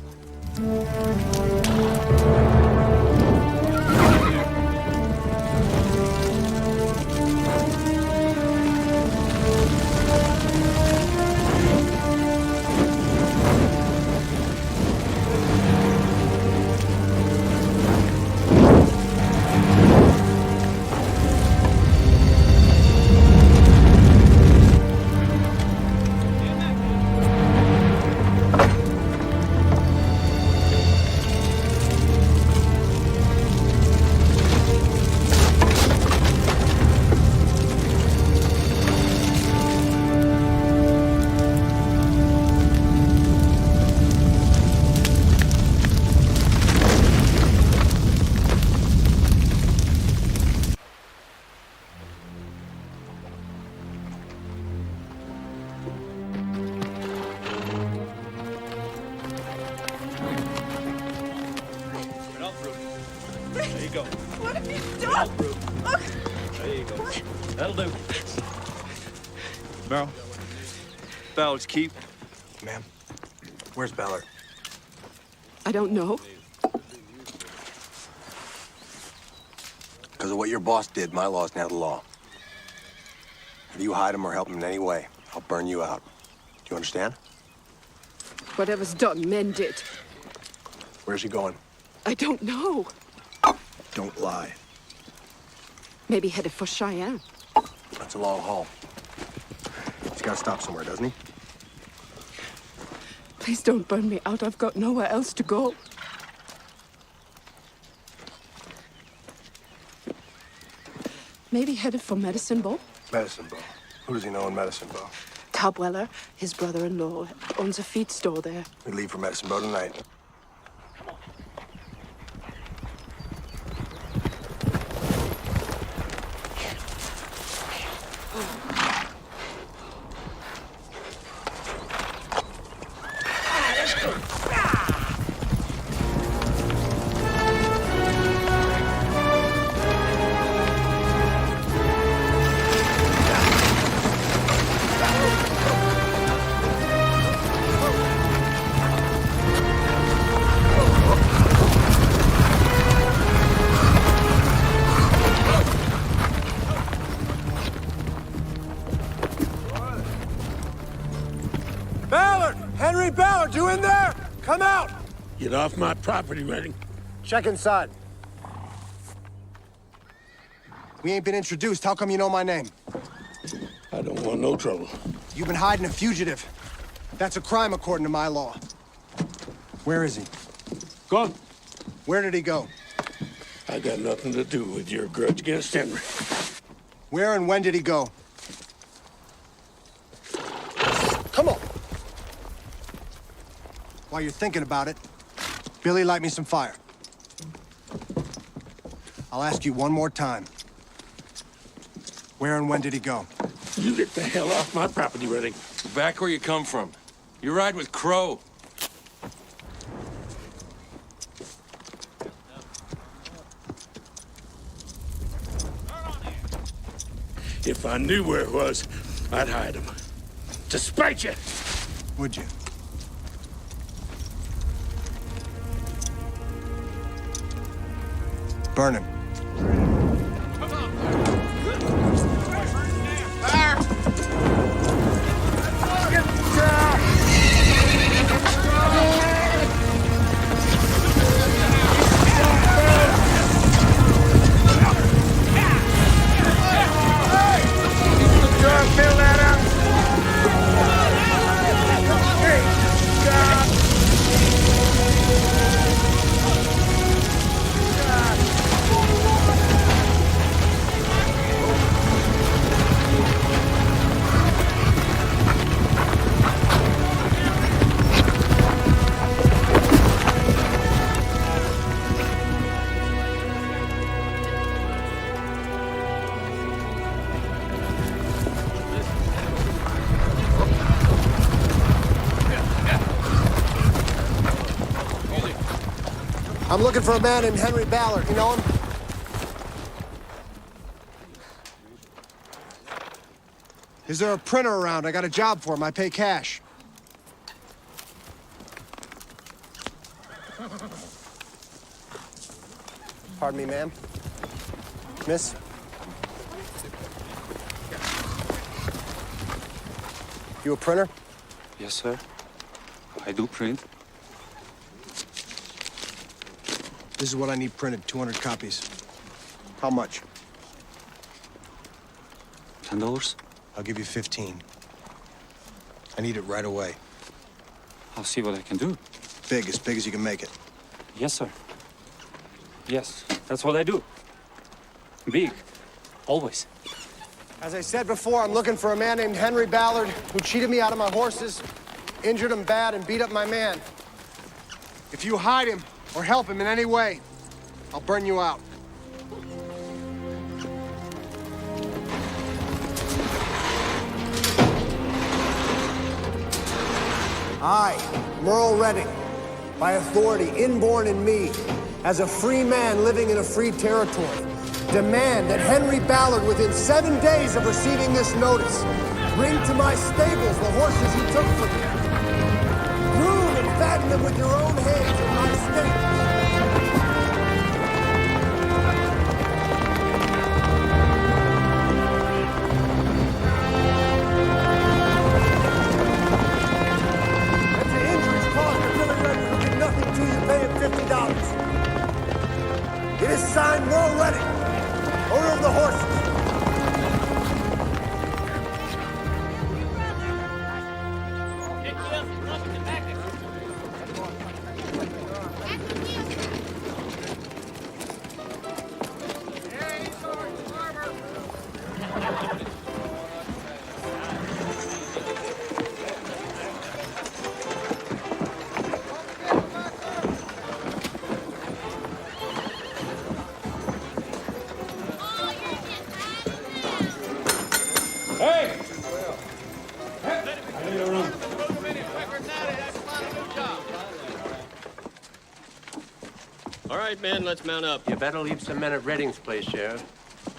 There you go. What have you done? There you go. That'll do. Merrill. Ballard's Keep. Ma'am, where's Ballard? I don't know. Because of what your boss did, my law's now the law. If you hide him or help him in any way, I'll burn you out. Do you understand? Whatever's done, mend it. Where's he going? I don't know. Don't lie. Maybe headed for Cheyenne. That's a long haul. He's got to stop somewhere, doesn't he? Please don't burn me out. I've got nowhere else to go. Maybe headed for Medicine Bow. Medicine Bow. Who does he know in Medicine Bow? Tab Weller, his brother-in-law, owns a feed store there. We leave for Medicine Bow tonight. Ballard! Henry Ballard, you in there? Come out! Get off my property, Redding. Check inside. We ain't been introduced. How come you know my name? I don't want no trouble. You've been hiding a fugitive. That's a crime according to my law. Where is he? Gone. Where did he go? I got nothing to do with your grudge against Henry. Where and when did he go? Come on. While you're thinking about it, Billy, light me some fire. I'll ask you one more time. Where and when did he go? You get the hell off my property, Redding. Back where you come from. You ride with Crow. If I knew where it was, I'd hide him. To spite you. Would you? Burn him. I'm looking for a man named Henry Ballard. You know him? Is there a printer around? I got a job for him. I pay cash. Pardon me, ma'am. Miss? You a printer? Yes, sir. I do print. This is what I need printed, 200 copies. How much? $10? I'll give you 15. I need it right away. I'll see what I can do. Big as you can make it. Yes, sir. Yes, that's what I do. Big. Always. As I said before, I'm looking for a man named Henry Ballard who cheated me out of my horses, injured him bad, and beat up my man. If you hide him or help him in any way, I'll burn you out. I, Merle Redding, by authority inborn in me, as a free man living in a free territory, demand that Henry Ballard, within 7 days of receiving this notice, bring to my stables the horses he took from me. Groom and fatten them with your own hands in my stables. If the injuries caused to Billy Redding, who did nothing to you, pay him $50. It is signed Merle Redding, owner of the horses. All right, men, let's mount up. You better leave some men at Redding's place, Sheriff.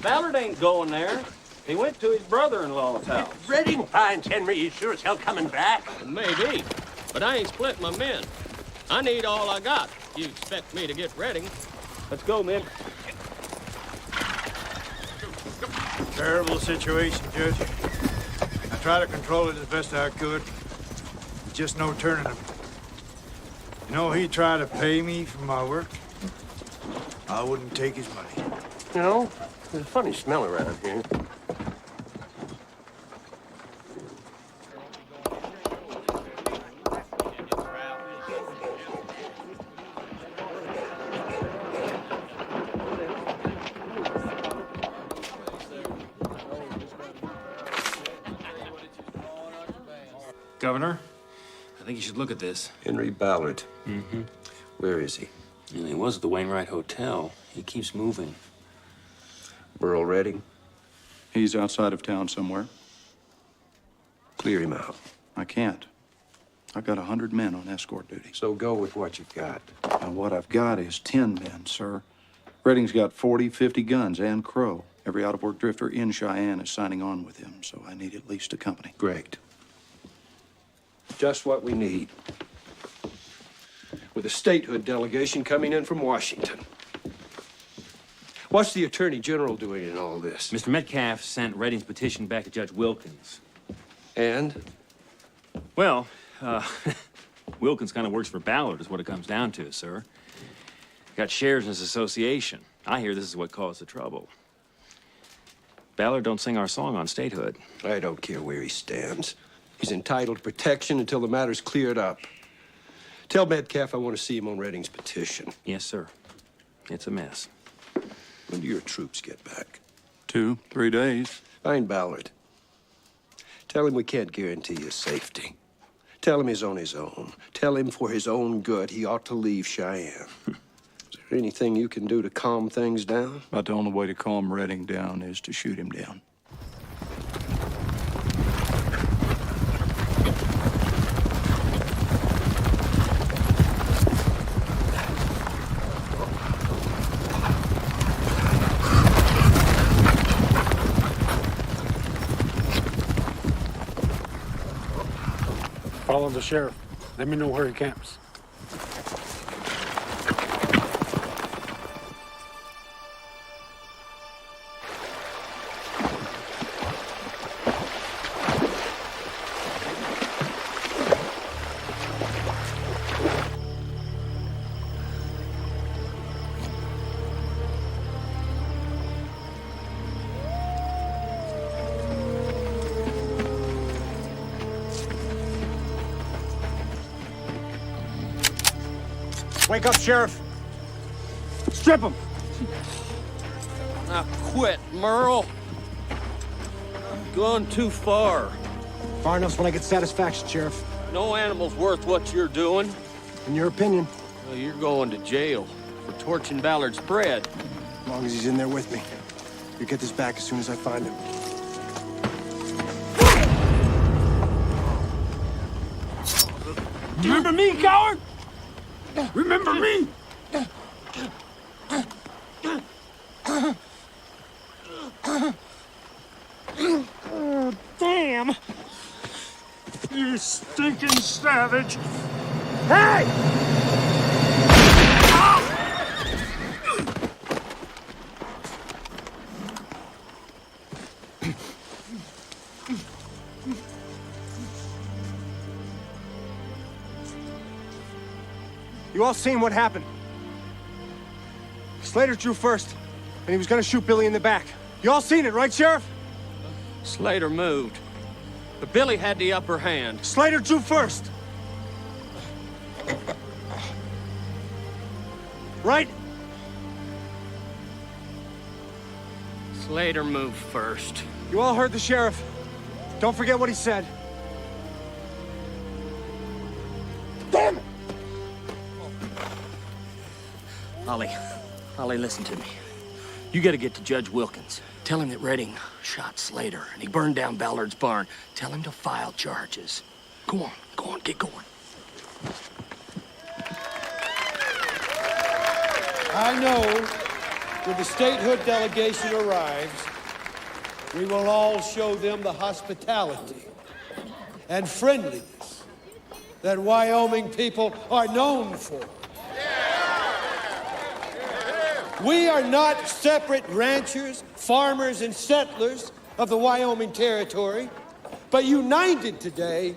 Ballard ain't going there. He went to his brother-in-law's house. Redding finds Henry, he's sure as hell coming back. Maybe, but I ain't split my men. I need all I got. You expect me to get Redding? Let's go, men. Terrible situation, Judge. I tried to control it as best I could. Just no turning him. You know, he tried to pay me for my work. I wouldn't take his money. You know, there's a funny smell around here. Governor, I think you should look at this. Henry Ballard. Mm-hmm. Where is he? He was at the Wainwright Hotel. He keeps moving. Merle Redding? He's outside of town somewhere. Clear him out. I can't. I've got 100 men on escort duty. So go with what you've got. Now, what I've got is 10 men, sir. Redding's got 40, 50 guns and Crow. Every out-of-work drifter in Cheyenne is signing on with him, so I need at least a company. Great. Just what we need. With a statehood delegation coming in from Washington. What's the Attorney General doing in all this? Mr. Metcalf sent Redding's petition back to Judge Wilkins. And? Well, Wilkins kind of works for Ballard, is what it comes down to, sir. Got shares in his association. I hear this is what caused the trouble. Ballard don't sing our song on statehood. I don't care where he stands. He's entitled to protection until the matter's cleared up. Tell Metcalf I want to see him on Redding's petition. Yes, sir. It's a mess. When do your troops get back? 2, 3 days. Find Ballard. Tell him we can't guarantee his safety. Tell him he's on his own. Tell him for his own good he ought to leave Cheyenne. Is there anything you can do to calm things down? About the only way to calm Redding down is to shoot him down. Follow the sheriff. Let me know where he camps. Wake up, Sheriff. Strip him. Now quit, Merle. Gone too far. Far enough when I get satisfaction, Sheriff. No animal's worth what you're doing. In your opinion? Well, you're going to jail for torching Ballard's bread. As long as he's in there with me. You'll get this back as soon as I find him. Remember me, coward? Remember me? you stinking savage! Hey! You all seen what happened? Slater drew first, and he was gonna shoot Billy in the back. You all seen it, right, Sheriff? Slater moved, but Billy had the upper hand. Slater drew first. Right? Slater moved first. You all heard the sheriff. Don't forget what he said. Damn it! Ollie, listen to me. You gotta get to Judge Wilkins. Tell him that Redding shot Slater and he burned down Ballard's barn. Tell him to file charges. Go on, get going. I know when the statehood delegation arrives, we will all show them the hospitality and friendliness that Wyoming people are known for. We are not separate ranchers, farmers, and settlers of the Wyoming Territory, but united today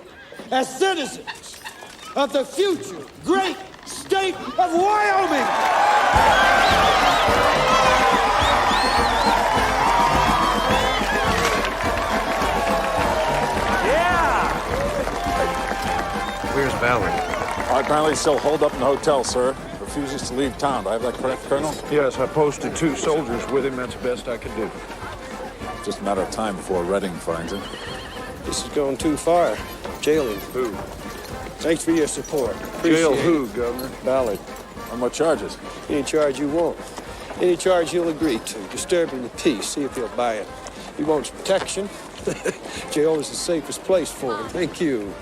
as citizens of the future great state of Wyoming. Where's Ballard? Apparently still holed up in the hotel, sir. Refuses to leave town. Do I have that correct, Colonel? Yes, I posted 2 soldiers with him. That's the best I could do. Just a matter of time before Redding finds him. This is going too far. Jailing. Who? Thanks for your support. Jail Appreciate who, it. Governor? Ballard. On what charges? Any charge you want. Any charge he'll agree to. Disturbing the peace. See if he'll buy it. He wants protection. Jail is the safest place for him. Thank you.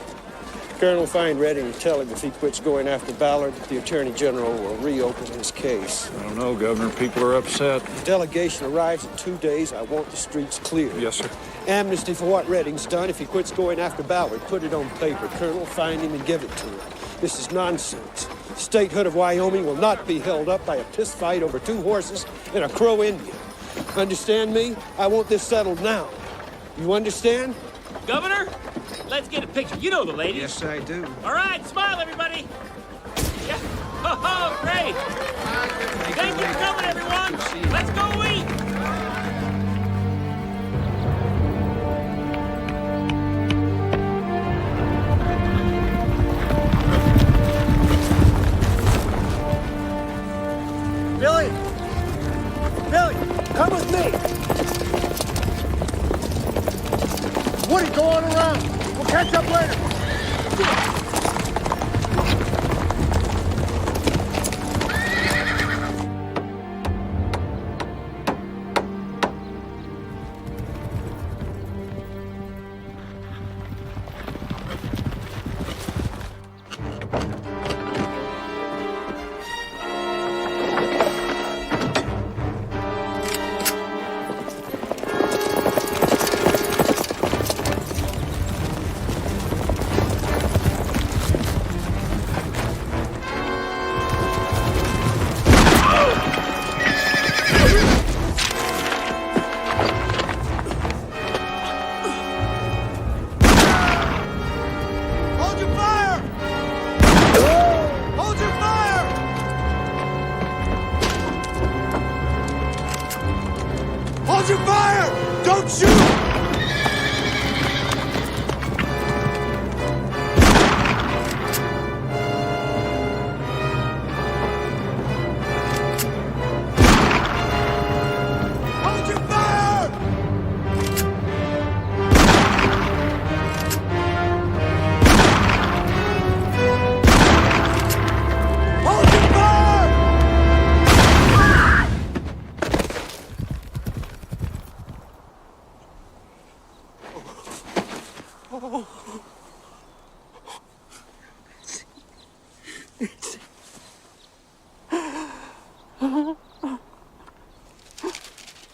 Colonel, find Redding and tell him if he quits going after Ballard, the Attorney General will reopen his case. I don't know, Governor. People are upset. The delegation arrives in 2 days. I want the streets clear. Yes, sir. Amnesty for what Redding's done. If he quits going after Ballard, put it on paper. Colonel, find him and give it to him. This is nonsense. The statehood of Wyoming will not be held up by a piss fight over 2 horses and a Crow Indian. Understand me? I want this settled now. You understand? Governor, let's get a picture. You know the lady. Yes, I do. All right, smile, everybody. Yeah. Oh, great. Thank you for coming, everyone. Let's go eat. Billy! Billy, come with me! Woody, go on around. We'll catch up later. Hold your fire! Don't shoot!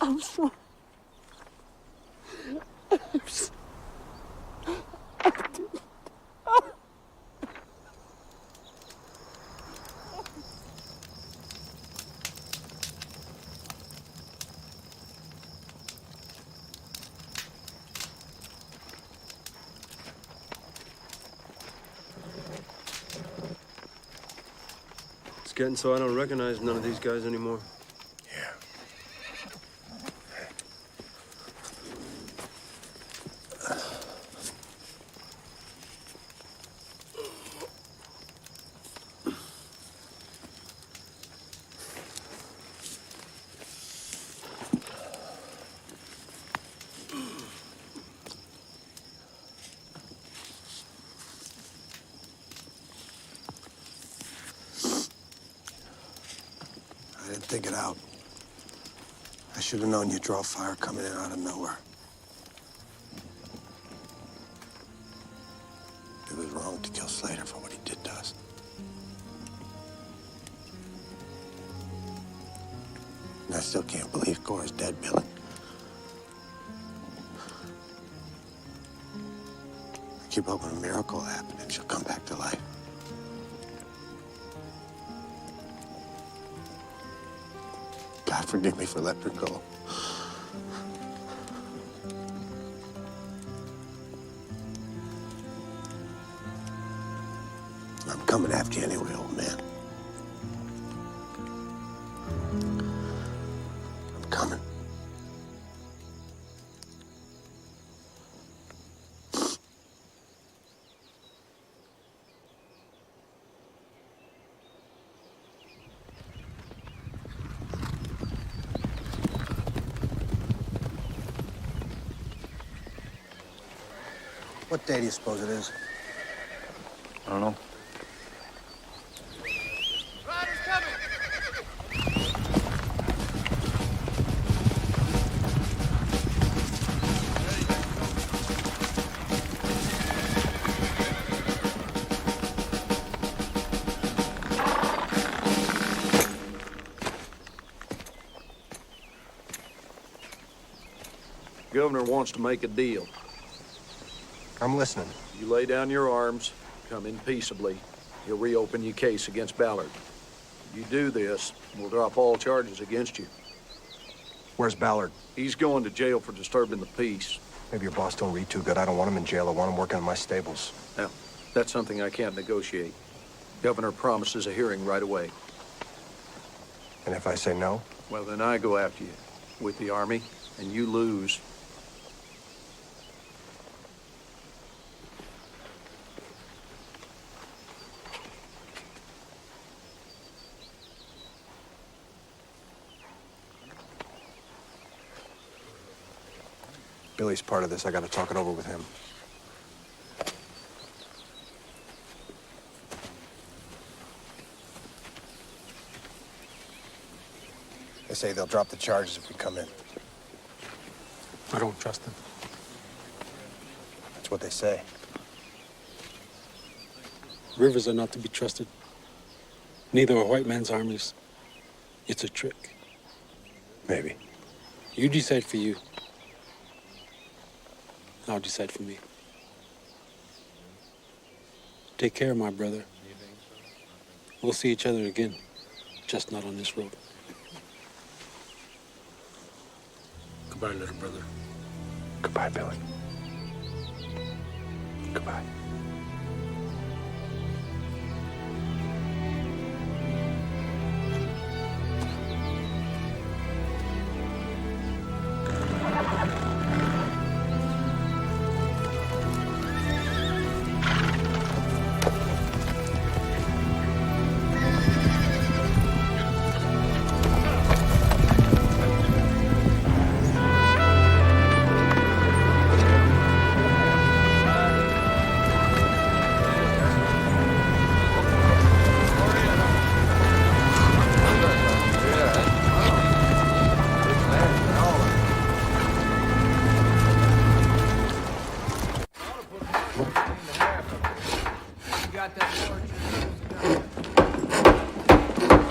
I'm sorry. I'm sorry. getting so I don't recognize none of these guys anymore. I didn't think it out. I should have known you'd draw fire coming in out of nowhere. It was wrong to kill Slater for what he did to us. And I still can't believe Cora's dead, Billy. I keep hoping a miracle will happen and she'll come back to life. God forgive me for letting her go. I'm coming after you anyway, old man. I'm coming. What day do you suppose it is? I don't know. Governor wants to make a deal. I'm listening. You lay down your arms, come in peaceably, he'll reopen your case against Ballard. You do this, we'll drop all charges against you. Where's Ballard? He's going to jail for disturbing the peace. Maybe your boss don't read too good. I don't want him in jail. I want him working in my stables. Now, that's something I can't negotiate. Governor promises a hearing right away. And if I say no? Well, then I go after you with the army, and you lose. Billy's part of this. I gotta talk it over with him. They say they'll drop the charges if we come in. I don't trust them. That's what they say. Rivers are not to be trusted. Neither are white man's armies. It's a trick. Maybe. You decide for you. I'll decide for me. Take care, my brother. We'll see each other again, just not on this road. Goodbye, little brother. Goodbye, Billy. Goodbye.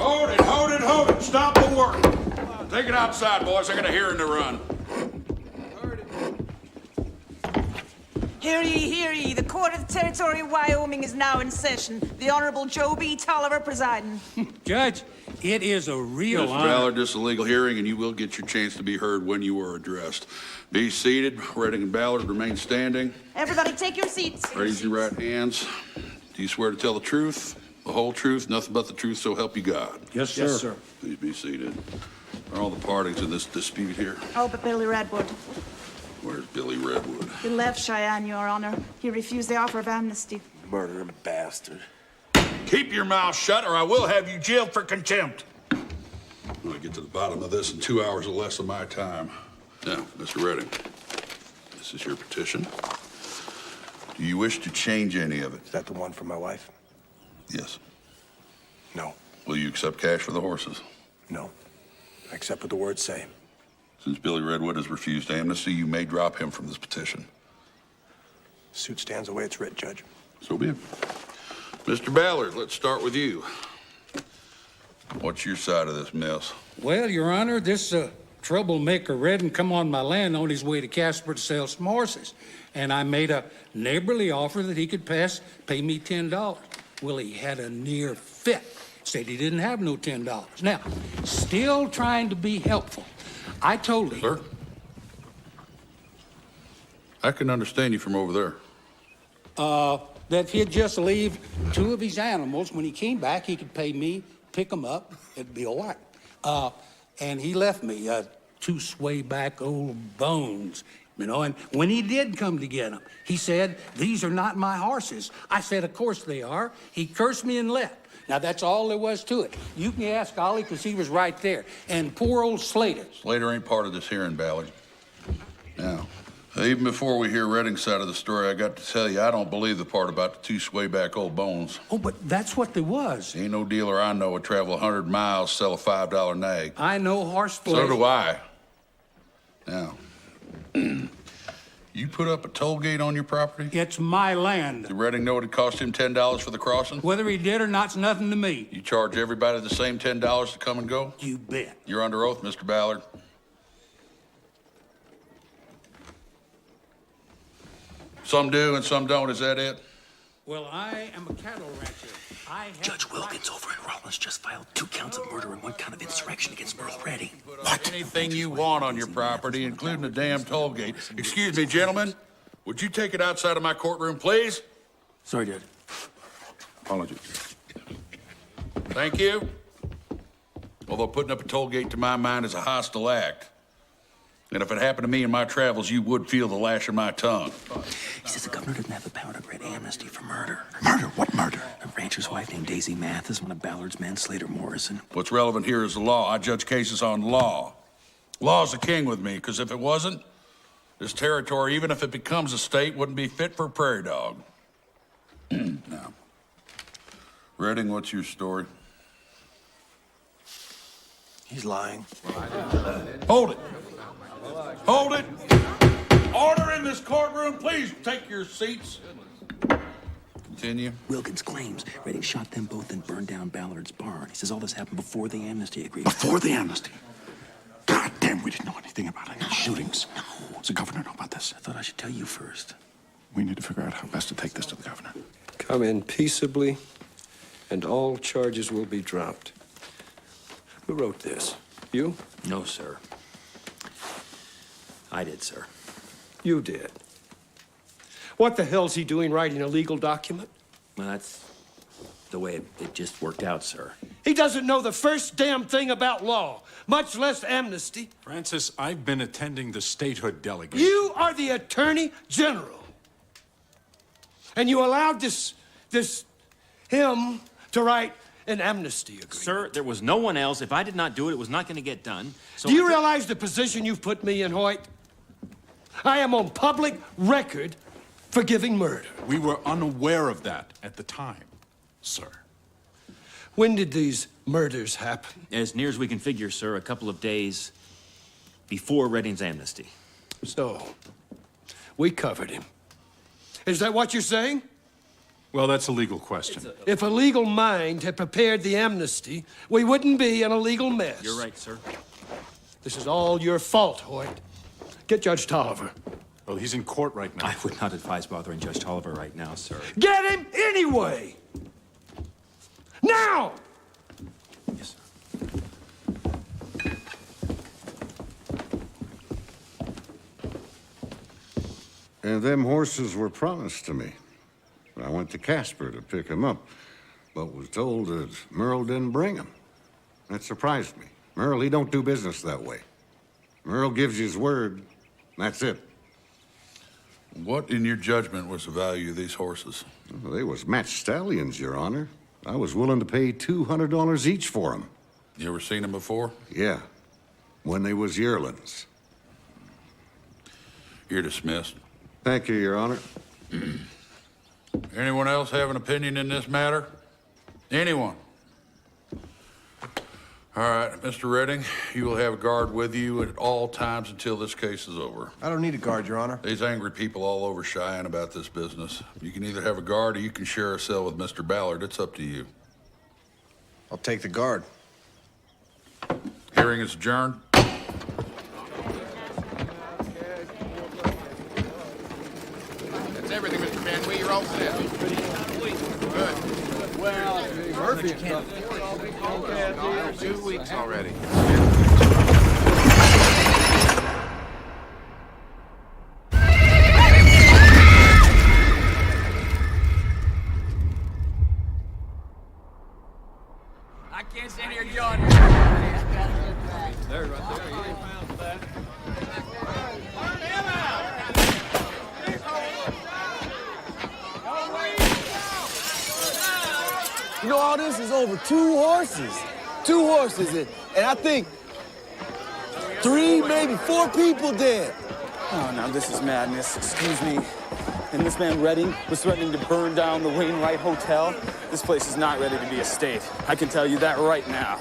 Hold it. Stop the work. Take it outside, boys. I got a hearing to run. Hear ye. The Court of the Territory of Wyoming is now in session. The Honorable Joe B. Tolliver presiding. Judge, it is a real Mr. honor. Ballard, this is a legal hearing, and you will get your chance to be heard when you are addressed. Be seated. Redding and Ballard remain standing. Everybody take your seats. Raise your right hands. Do you swear to tell the truth, The whole truth, nothing but the truth, so help you God. Yes, sir. Yes, sir. Please be seated. Are all the parties in this dispute here? Oh, but Billy Redwood. Where's Billy Redwood? He left Cheyenne, Your Honor. He refused the offer of amnesty. Murdering bastard. Keep your mouth shut, or I will have you jailed for contempt. I'm gonna get to the bottom of this in 2 hours or less of my time. Now, Mr. Redding, this is your petition. Do you wish to change any of it? Is that the one for my wife? Yes. No. Will you accept cash for the horses? No. I accept what the words say. Since Billy Redwood has refused amnesty, you may drop him from this petition. Suit stands the way it's writ, Judge. So be it. Mr. Ballard, let's start with you. What's your side of this mess? Well, Your Honor, this troublemaker Redden come on my land on his way to Casper to sell some horses. And I made a neighborly offer that he could pay me $10. Well, he had a near fit. Said he didn't have no $10. Now, still trying to be helpful. I told him... Sir? I can understand you from over there. That he'd just leave 2 of his animals. When he came back, he could pay me, pick them up. It'd be all right. And he left me 2 sway-back old bones, you know. And when he did come to get them, he said, "These are not my horses." I said, "Of course they are." He cursed me and left. Now, that's all there was to it. You can ask Ollie, because he was right there. And poor old Slater. Slater ain't part of this hearing, Ballard. Now, even before we hear Redding's side of the story, I got to tell you, I don't believe the part about the 2 sway-back old bones. Oh, but that's what there was. Ain't no dealer I know would travel 100 miles, sell a $5 nag. I know horse flesh. So do I. Now, you put up a toll gate on your property? It's my land. Did Redding know it cost him $10 for the crossing? Whether he did or not's nothing to me. You charge everybody the same $10 to come and go? You bet. You're under oath, Mr. Ballard. Some do and some don't, is that it? Well, I am a cattle rancher. Judge Wilkins over in Rollins just filed 2 counts of murder and 1 count of insurrection against Merle Redding. What? Anything you want on your property, including a damn toll gate. Excuse me, gentlemen. Would you take it outside of my courtroom, please? Sorry, Judge. Apologies. Thank you. Although putting up a toll gate to my mind is a hostile act. And if it happened to me in my travels, you would feel the lash of my tongue. He says the governor doesn't have the power to grant amnesty for murder. Murder? What murder? A rancher's wife named Daisy Mathis, one of Ballard's men, Slater Morrison. What's relevant here is the law. I judge cases on law. Law's the king with me, because if it wasn't, this territory, even if it becomes a state, wouldn't be fit for a prairie dog. Now, Redding, what's your story? He's lying. Hold it. Hold it. Order in this courtroom. Please take your seats. Continue. Wilkins claims Redding shot them both and burned down Ballard's barn. He says all this happened before the amnesty agreement. Before the amnesty? God damn, we didn't know anything about any shootings. No. Does the governor know about this? I thought I should tell you first. We need to figure out how best to take this to the governor. Come in peaceably, and all charges will be dropped. Who wrote this? You? No, sir. I did, sir. You did. What the hell's he doing writing a legal document? Well, that's the way it just worked out, sir. He doesn't know the first damn thing about law, much less amnesty. Francis, I've been attending the statehood delegation. You are the Attorney General. And you allowed him to write an amnesty agreement. Sir, there was no one else. If I did not do it, it was not going to get done. So Do you realize the position you've put me in, Hoyt? I am on public record for giving murder. We were unaware of that at the time, sir. When did these murders happen? As near as we can figure, sir, a couple of days before Redding's amnesty. So, we covered him. Is that what you're saying? Well, that's a legal question. If a legal mind had prepared the amnesty, we wouldn't be in a legal mess. You're right, sir. This is all your fault, Hoyt. Get Judge Tolliver. Well, he's in court right now. I would not advise bothering Judge Tolliver right now, sir. Get him anyway! Now! Yes, sir. And them horses were promised to me. I went to Casper to pick them up. but was told that Merle didn't bring him. That surprised me. Merle, he don't do business that way. Merle gives you his word, and that's it. What, in your judgment, was the value of these horses? Well, they was matched stallions, Your Honor. I was willing to pay $200 each for them. You ever seen them before? Yeah, when they was yearlings. You're dismissed. Thank you, Your Honor. Anyone else have an opinion in this matter? Anyone? All right, Mr. Redding, you will have a guard with you at all times until this case is over. I don't need a guard, Your Honor. There's angry people all over Cheyenne about this business. You can either have a guard or you can share a cell with Mr. Ballard. It's up to you. I'll take the guard. Hearing is adjourned. That's everything, Mr. Van Wee. You're all set. Good. Well, Murphy can't. 2 weeks already. I can't stand here yawning. There, right there. You ain't found that. You know, all this is over 2 horses. 2 horses, and I think 3, maybe 4 people dead. Oh, now this is madness. Excuse me. And this man Redding was threatening to burn down the Wainwright Hotel. This place is not ready to be a state. I can tell you that right now.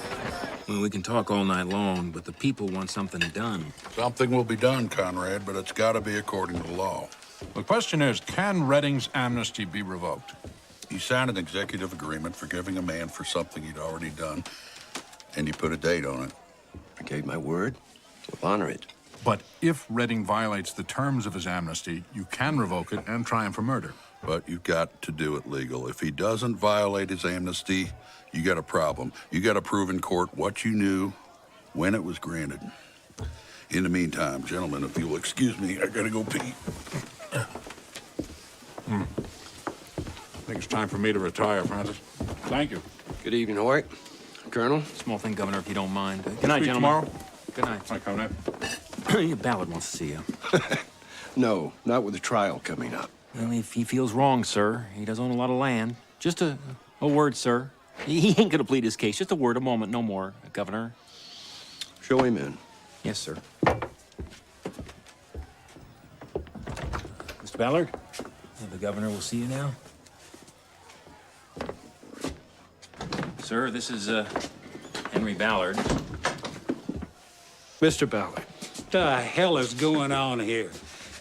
Well, we can talk all night long, but the people want something done. Something will be done, Conrad, but it's got to be according to the law. The question is, can Redding's amnesty be revoked? You signed an executive agreement forgiving a man for something he'd already done, and you put a date on it. I gave my word. We'll honor it. But if Redding violates the terms of his amnesty, you can revoke it and try him for murder. But you've got to do it legal. If he doesn't violate his amnesty, you got a problem. You got to prove in court what you knew, when it was granted. In the meantime, gentlemen, if you'll excuse me, I gotta go pee. I think it's time for me to retire, Francis. Thank you. Good evening, Hoyt. Colonel. Small thing, Governor, if you don't mind. Good Speak night, gentlemen. tomorrow? Good night. Hi, Conrad. Ballard wants to see you. No, not with the trial coming up. Well, if he feels wrong, sir, he does own a lot of land. Just a word, sir. He ain't gonna plead his case. Just a word, a moment, no more, Governor. Show him in. Yes, sir. Mr. Ballard, the governor will see you now. Sir, this is Henry Ballard. Mr. Ballard. What the hell is going on here?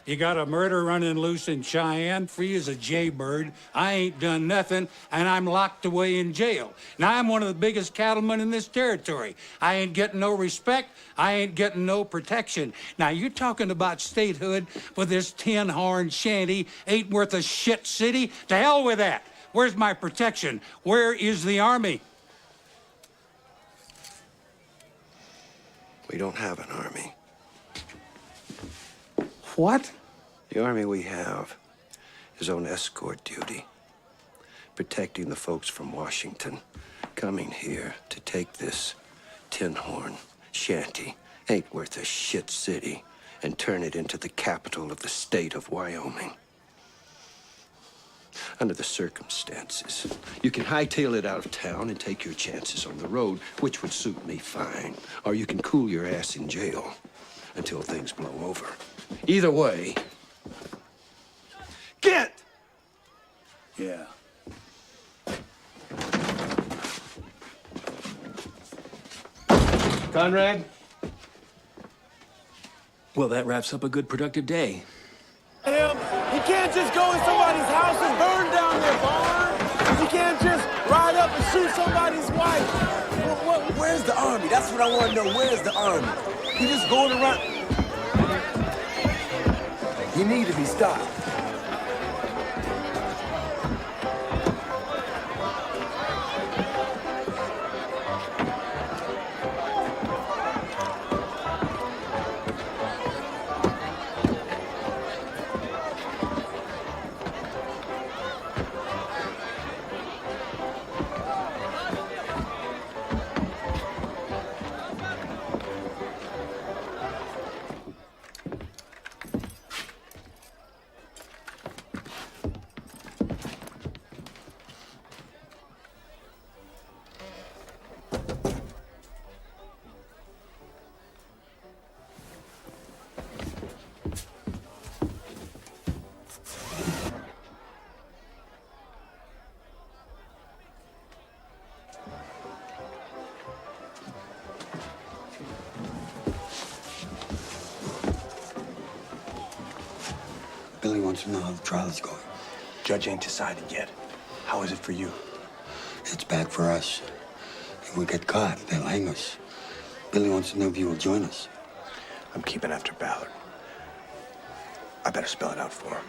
You got a murder running loose in Cheyenne, free as a jaybird. I ain't done nothing, and I'm locked away in jail. Now, I'm one of the biggest cattlemen in this territory. I ain't getting no respect. I ain't getting no protection. Now, you're talking about statehood for this tin-horn shanty ain't worth a shit city? To hell with that. Where's my protection? Where is the Army? We don't have an army. What? The army we have is on escort duty, protecting the folks from Washington coming here to take this tin-horn shanty, ain't worth a shit city, and turn it into the capital of the state of Wyoming. Under the circumstances, you can hightail it out of town and take your chances on the road, which would suit me fine, or you can cool your ass in jail until things blow over. Either way, get! Yeah. Conrad? Well, that wraps up a good, productive day. Him, he can't just go in somebody's house and burn down their barn. He can't just ride up and shoot somebody's wife. Where's the army? That's what I want to know. Where's the army? He just going around. He need to be stopped. Billy wants to know how the trial is going. Judge ain't decided yet. How is it for you? It's bad for us. If we get caught, they'll hang us. Billy wants to know if you will join us. I'm keeping after Ballard. I better spell it out for him.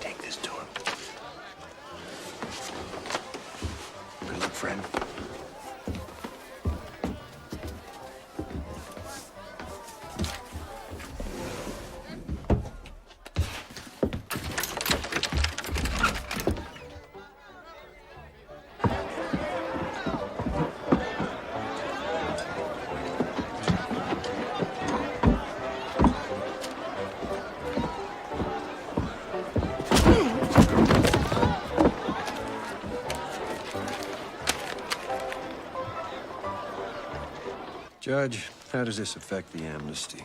Take this to him. Good luck, friend. Judge, how does this affect the amnesty?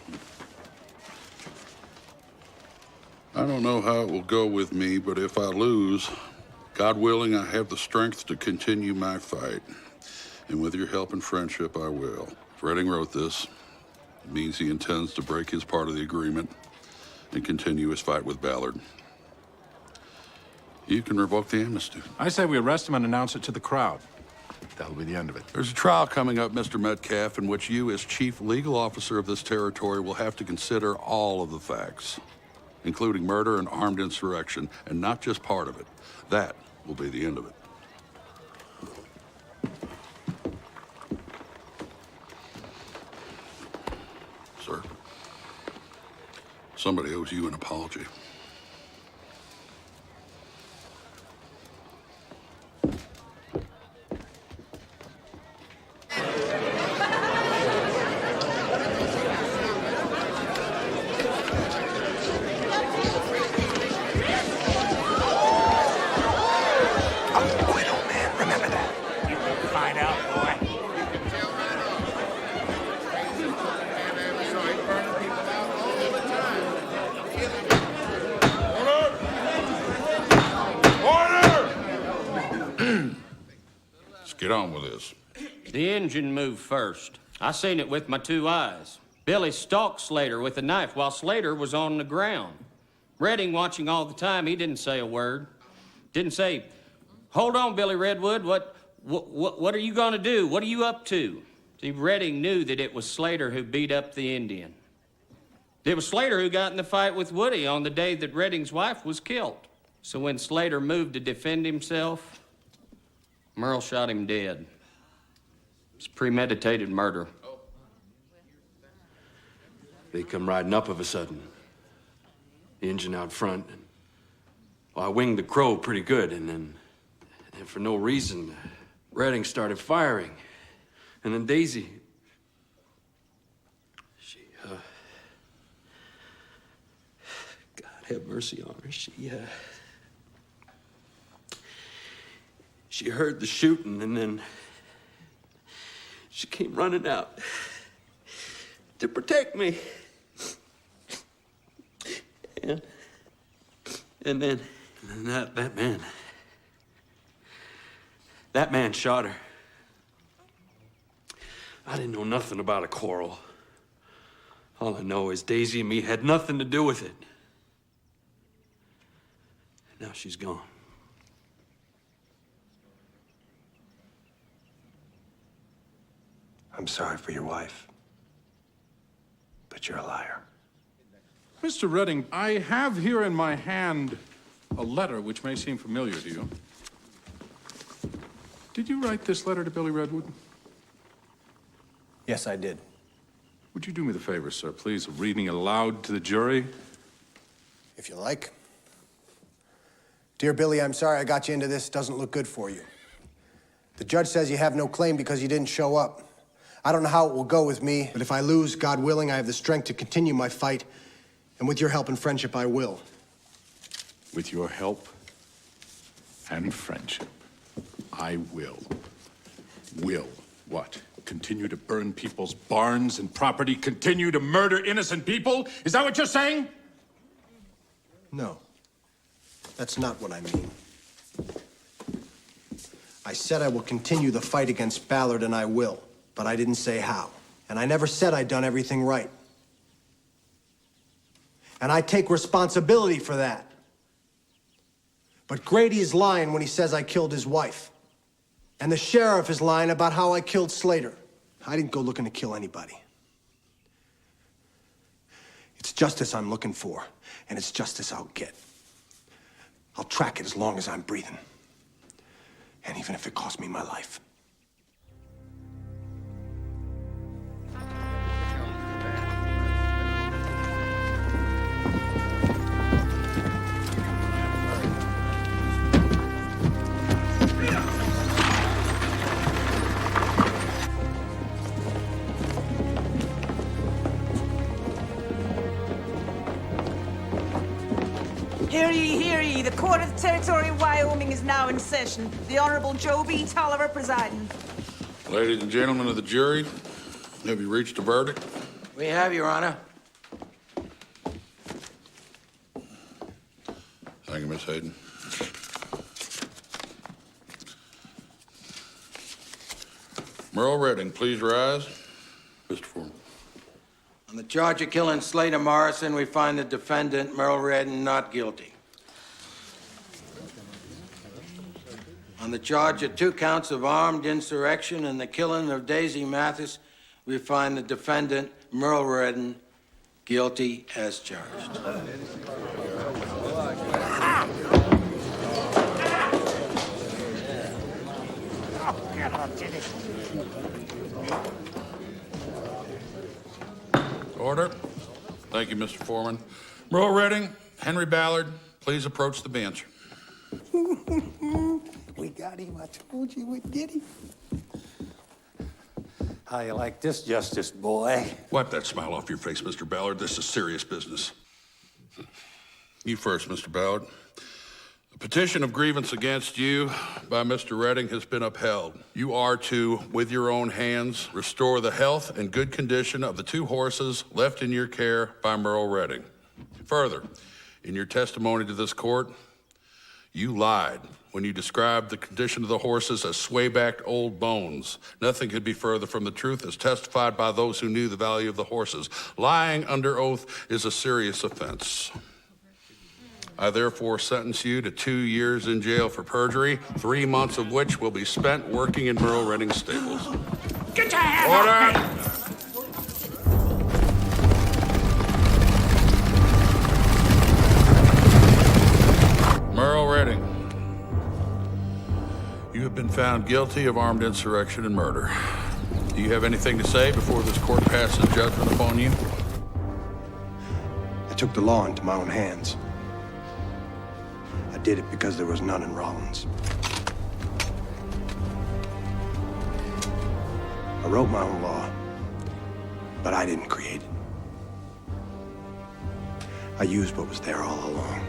I don't know how it will go with me, but if I lose, God willing, I have the strength to continue my fight. And with your help and friendship, I will. If Redding wrote this, it means he intends to break his part of the agreement and continue his fight with Ballard. You can revoke the amnesty. I say we arrest him and announce it to the crowd. That'll be the end of it. There's a trial coming up, Mr. Metcalf, in which you, as chief legal officer of this territory, will have to consider all of the facts, including murder and armed insurrection, and not just part of it. That will be the end of it. Sir, somebody owes you an apology. Find out, boy. Let's get on with this. The engine moved first. I seen it with my 2 eyes. Billy stalked Slater with a knife while Slater was on the ground. Redding watching all the time, he didn't say a word. Didn't say, "Hold on, Billy Redwood, what are you gonna do? What are you up to?" See, Redding knew that it was Slater who beat up the Indian. It was Slater who got in the fight with Woody on the day that Redding's wife was killed. So when Slater moved to defend himself, Merle shot him dead. It's premeditated murder. They come riding up of a sudden. The engine out front. Well, I winged the Crow pretty good, and for no reason, Redding started firing. And then Daisy, God have mercy on her. She heard the shooting, and then she came running out to protect me. And then that man shot her. I didn't know nothing about a quarrel. All I know is Daisy and me had nothing to do with it. Now she's gone. I'm sorry for your wife, but you're a liar. Mr. Redding, I have here in my hand a letter which may seem familiar to you. Did you write this letter to Billy Redwood? Yes, I did. Would you do me the favor, sir, please, of reading it aloud to the jury? If you like. Dear Billy, I'm sorry I got you into this. It doesn't look good for you. The judge says you have no claim because you didn't show up. I don't know how it will go with me, but if I lose, God willing, I have the strength to continue my fight. And with your help and friendship, I will. With your help and friendship, I will. Will what? Continue to burn people's barns and property, continue to murder innocent people? Is that what you're saying? No. That's not what I mean. I said I will continue the fight against Ballard, and I will. But I didn't say how. And I never said I'd done everything right. And I take responsibility for that. But Grady is lying when he says I killed his wife. And the sheriff is lying about how I killed Slater. I didn't go looking to kill anybody. It's justice I'm looking for, and it's justice I'll get. I'll track it as long as I'm breathing. And even if it costs me my life. Hear ye, the Court of the Territory of Wyoming is now in session. The Honorable Joe B. Tolliver presiding. Ladies and gentlemen of the jury, have you reached a verdict? We have, Your Honor. Thank you, Miss Hayden. Merle Redding, please rise. Mr. Foreman. On the charge of killing Slater Morrison, we find the defendant, Merle Redding, not guilty. On the charge of 2 counts of armed insurrection and the killing of Daisy Mathis, we find the defendant, Merle Redding, guilty as charged. Order. Thank you, Mr. Foreman. Merle Redding, Henry Ballard, please approach the bench. We got him. I told you we'd get him. How you like this, Justice boy? Wipe that smile off your face, Mr. Ballard. This is serious business. You first, Mr. Ballard. A petition of grievance against you by Mr. Redding has been upheld. You are to, with your own hands, restore the health and good condition of the 2 horses left in your care by Merle Redding. Further, in your testimony to this court, you lied when you described the condition of the horses as sway-backed old bones. Nothing could be further from the truth as testified by those who knew the value of the horses. Lying under oath is a serious offense. I therefore sentence you to 2 years in jail for perjury, 3 months of which will be spent working in Merle Redding's stables. Get your hands off me! Merle Redding, you have been found guilty of armed insurrection and murder. Do you have anything to say before this court passes judgment upon you? I took the law into my own hands. I did it because there was none in Rollins. I wrote my own law, but I didn't create it. I used what was there all along.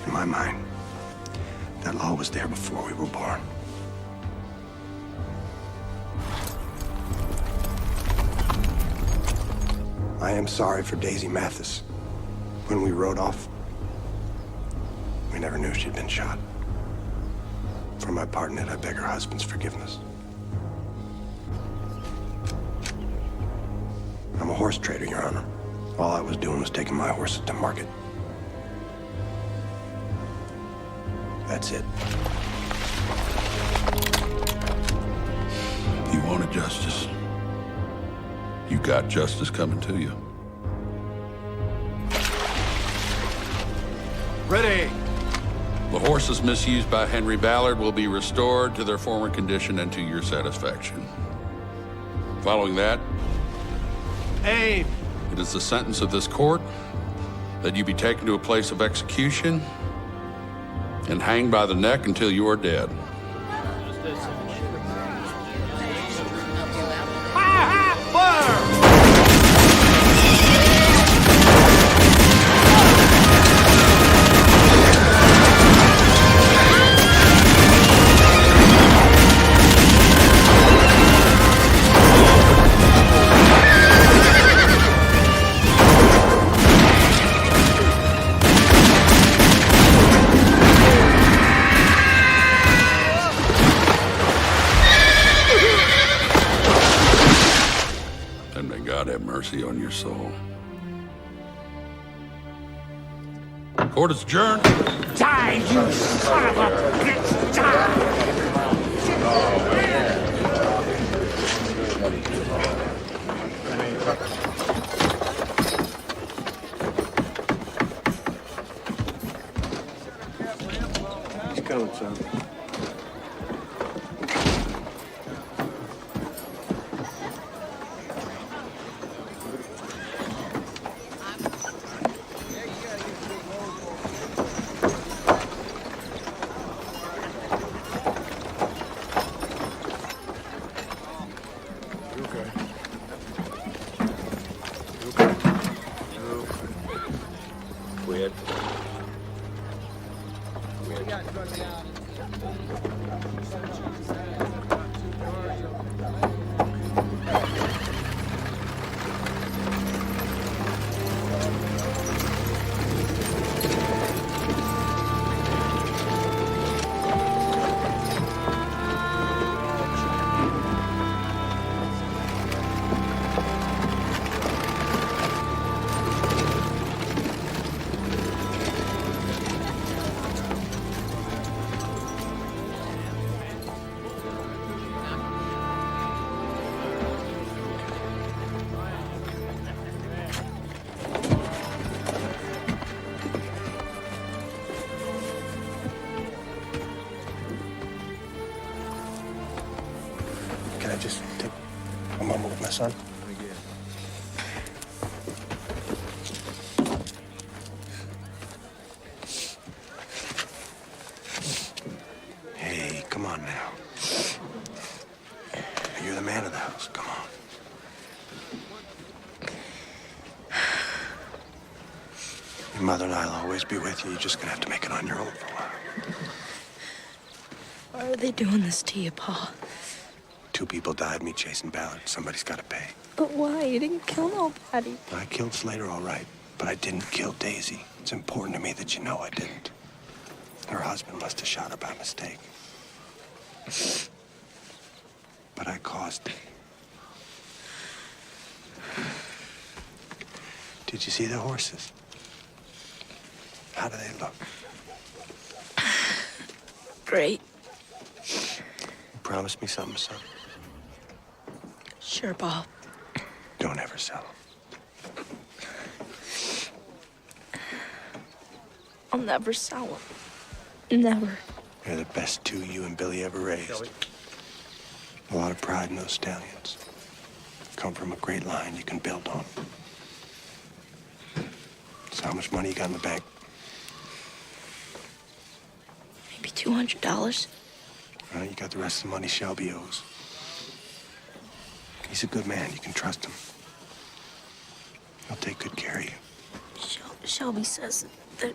In my mind, that law was there before we were born. I am sorry for Daisy Mathis. When we rode off, we never knew she'd been shot. For my part in it, I beg her husband's forgiveness. I'm a horse trader, Your Honor. All I was doing was taking my horses to market. That's it. You wanted justice. You got justice coming to you. Ready! The horses misused by Henry Ballard will be restored to their former condition and to your satisfaction. Following that, Aim! It is the sentence of this court that you be taken to a place of execution and hanged by the neck until you are dead. mercy on your soul. Court is adjourned. Die, you son of a bitch! Die! He's coming, son. Quit. Can I just take a moment with my son? Hey, come on now. You're the man of the house. Come on. Your mother and I'll always be with you. You're just gonna have to make it on your own for a while. Why are they doing this to you, Pa? 2 people died me chasing Ballard. Somebody's got to pay. But why? You didn't kill nobody. I killed Slater, all right, but I didn't kill Daisy. It's important to me that you know I didn't. Her husband must have shot her by mistake. But I caused it. Did you see the horses? How do they look? Great. You promise me something, son? Sure, Bob. Don't ever sell them. I'll never sell them. Never. They're the best 2 you and Billy ever raised. A lot of pride in those stallions. Come from a great line you can build on. So how much money you got in the bank? Maybe $200. Well, you got the rest of the money Shelby owes. He's a good man. You can trust him. He'll take good care of you. Shelby says that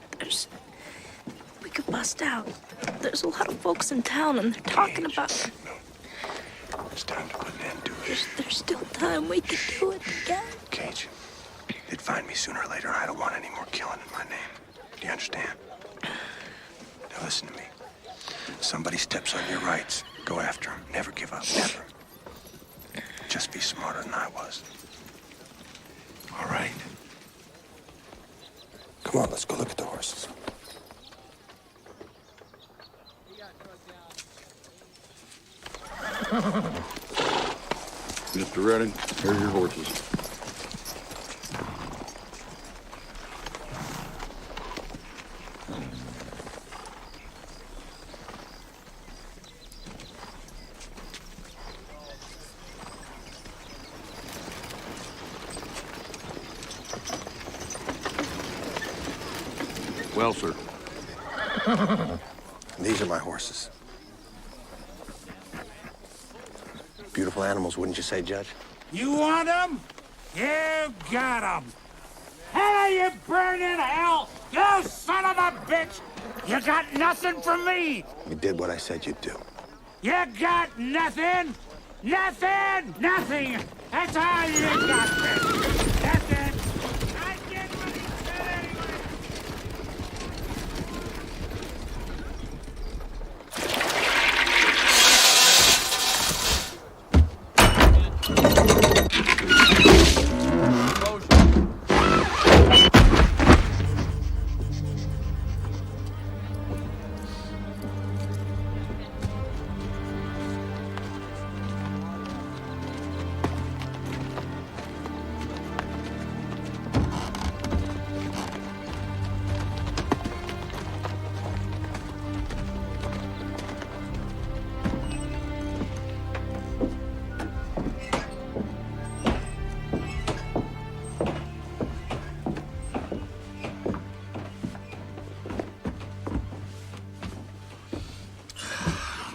we could bust out. There's a lot of folks in town, and they're talking about. It's time to put an end to it. There's still time. We could do it again. Cage, they'd find me sooner or later. I don't want any more killing in my name. Do you understand? Now listen to me. If somebody steps on your rights, go after him. Never give up. Never. Just be smarter than I was. All right? Come on, let's go look at the horses. Mr. Redding, here are your horses. Well, sir. These are my horses. Beautiful animals, wouldn't you say, Judge? You want them? You got them. Hell, you burn in hell! You son of a bitch! You got nothing from me! You did what I said you'd do. You got nothing! Nothing! Nothing! That's all you got, bitch! That's it! I did what he said anyway!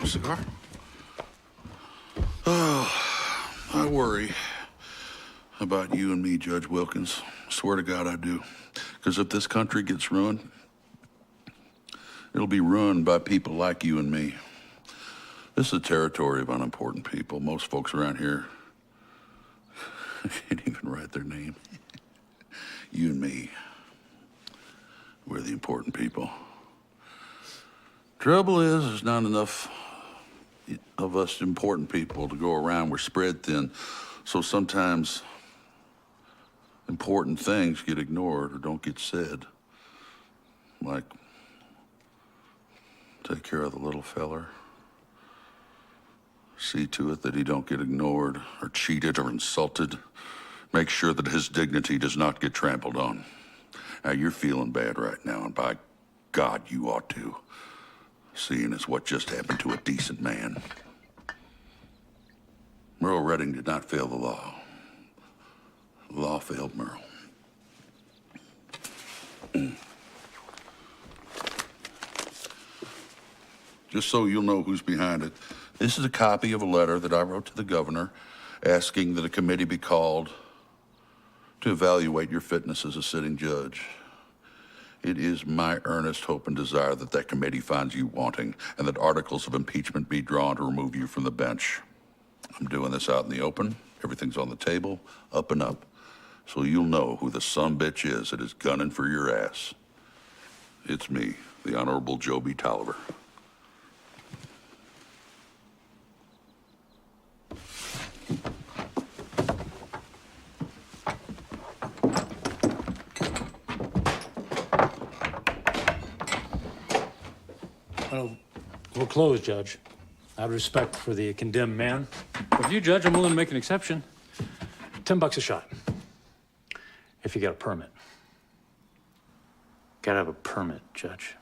a cigar? Oh, I worry about you and me, Judge Wilkins. Swear to God I do. Because if this country gets ruined, it'll be ruined by people like you and me. This is a territory of unimportant people. Most folks around here can't even write their name. You and me, we're the important people. Trouble is, there's not enough of us important people to go around. We're spread thin, so sometimes important things get ignored or don't get said. Like, take care of the little feller. See to it that he don't get ignored or cheated or insulted. Make sure that his dignity does not get trampled on. Now, you're feeling bad right now, and by God, you ought to, seeing as what just happened to a decent man. Merle Redding did not fail the law. The law failed Merle. Just so you'll know who's behind it, this is a copy of a letter that I wrote to the governor asking that a committee be called to evaluate your fitness as a sitting judge. It is my earnest hope and desire that that committee finds you wanting and that articles of impeachment be drawn to remove you from the bench. I'm doing this out in the open. Everything's on the table, up and up. So you'll know who the sumbitch is that is gunning for your ass. It's me, the Honorable Joe B. Tolliver. Well, we'll close, Judge. Out of respect for the condemned man. But you, Judge, I'm willing to make an exception. $10 a shot. If you get a permit. Gotta have a permit, Judge.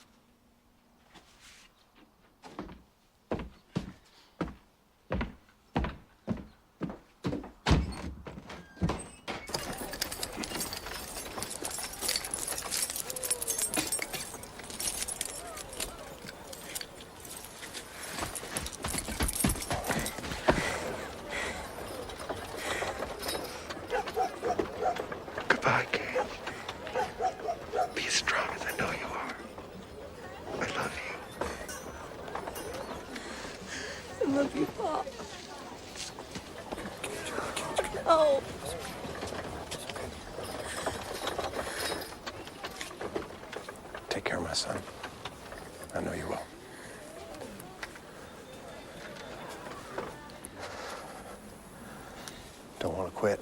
Goodbye, Cage. Be as strong as I know you are. I love you. I love you, Pop. Oh. Take care of my son. I know you will. Don't want to quit.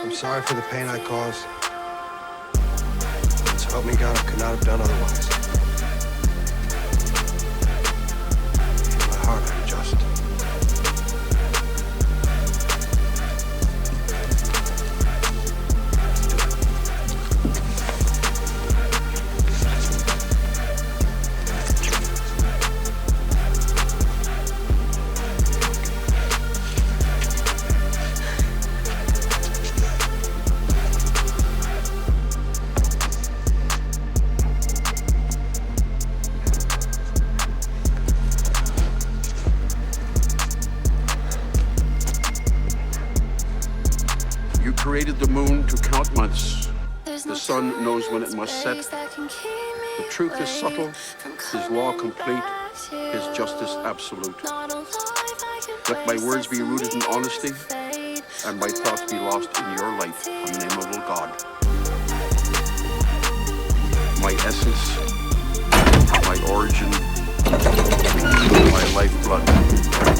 I'm sorry for the pain I caused. So help me God, I could not have done otherwise. In my heart, I'm just. You created the moon to count months. The sun knows when it must set. The truth is subtle, his law complete, his justice absolute. Let my words be rooted in honesty, and my thoughts be lost in your light, unnameable God. My essence, my origin, my lifeblood.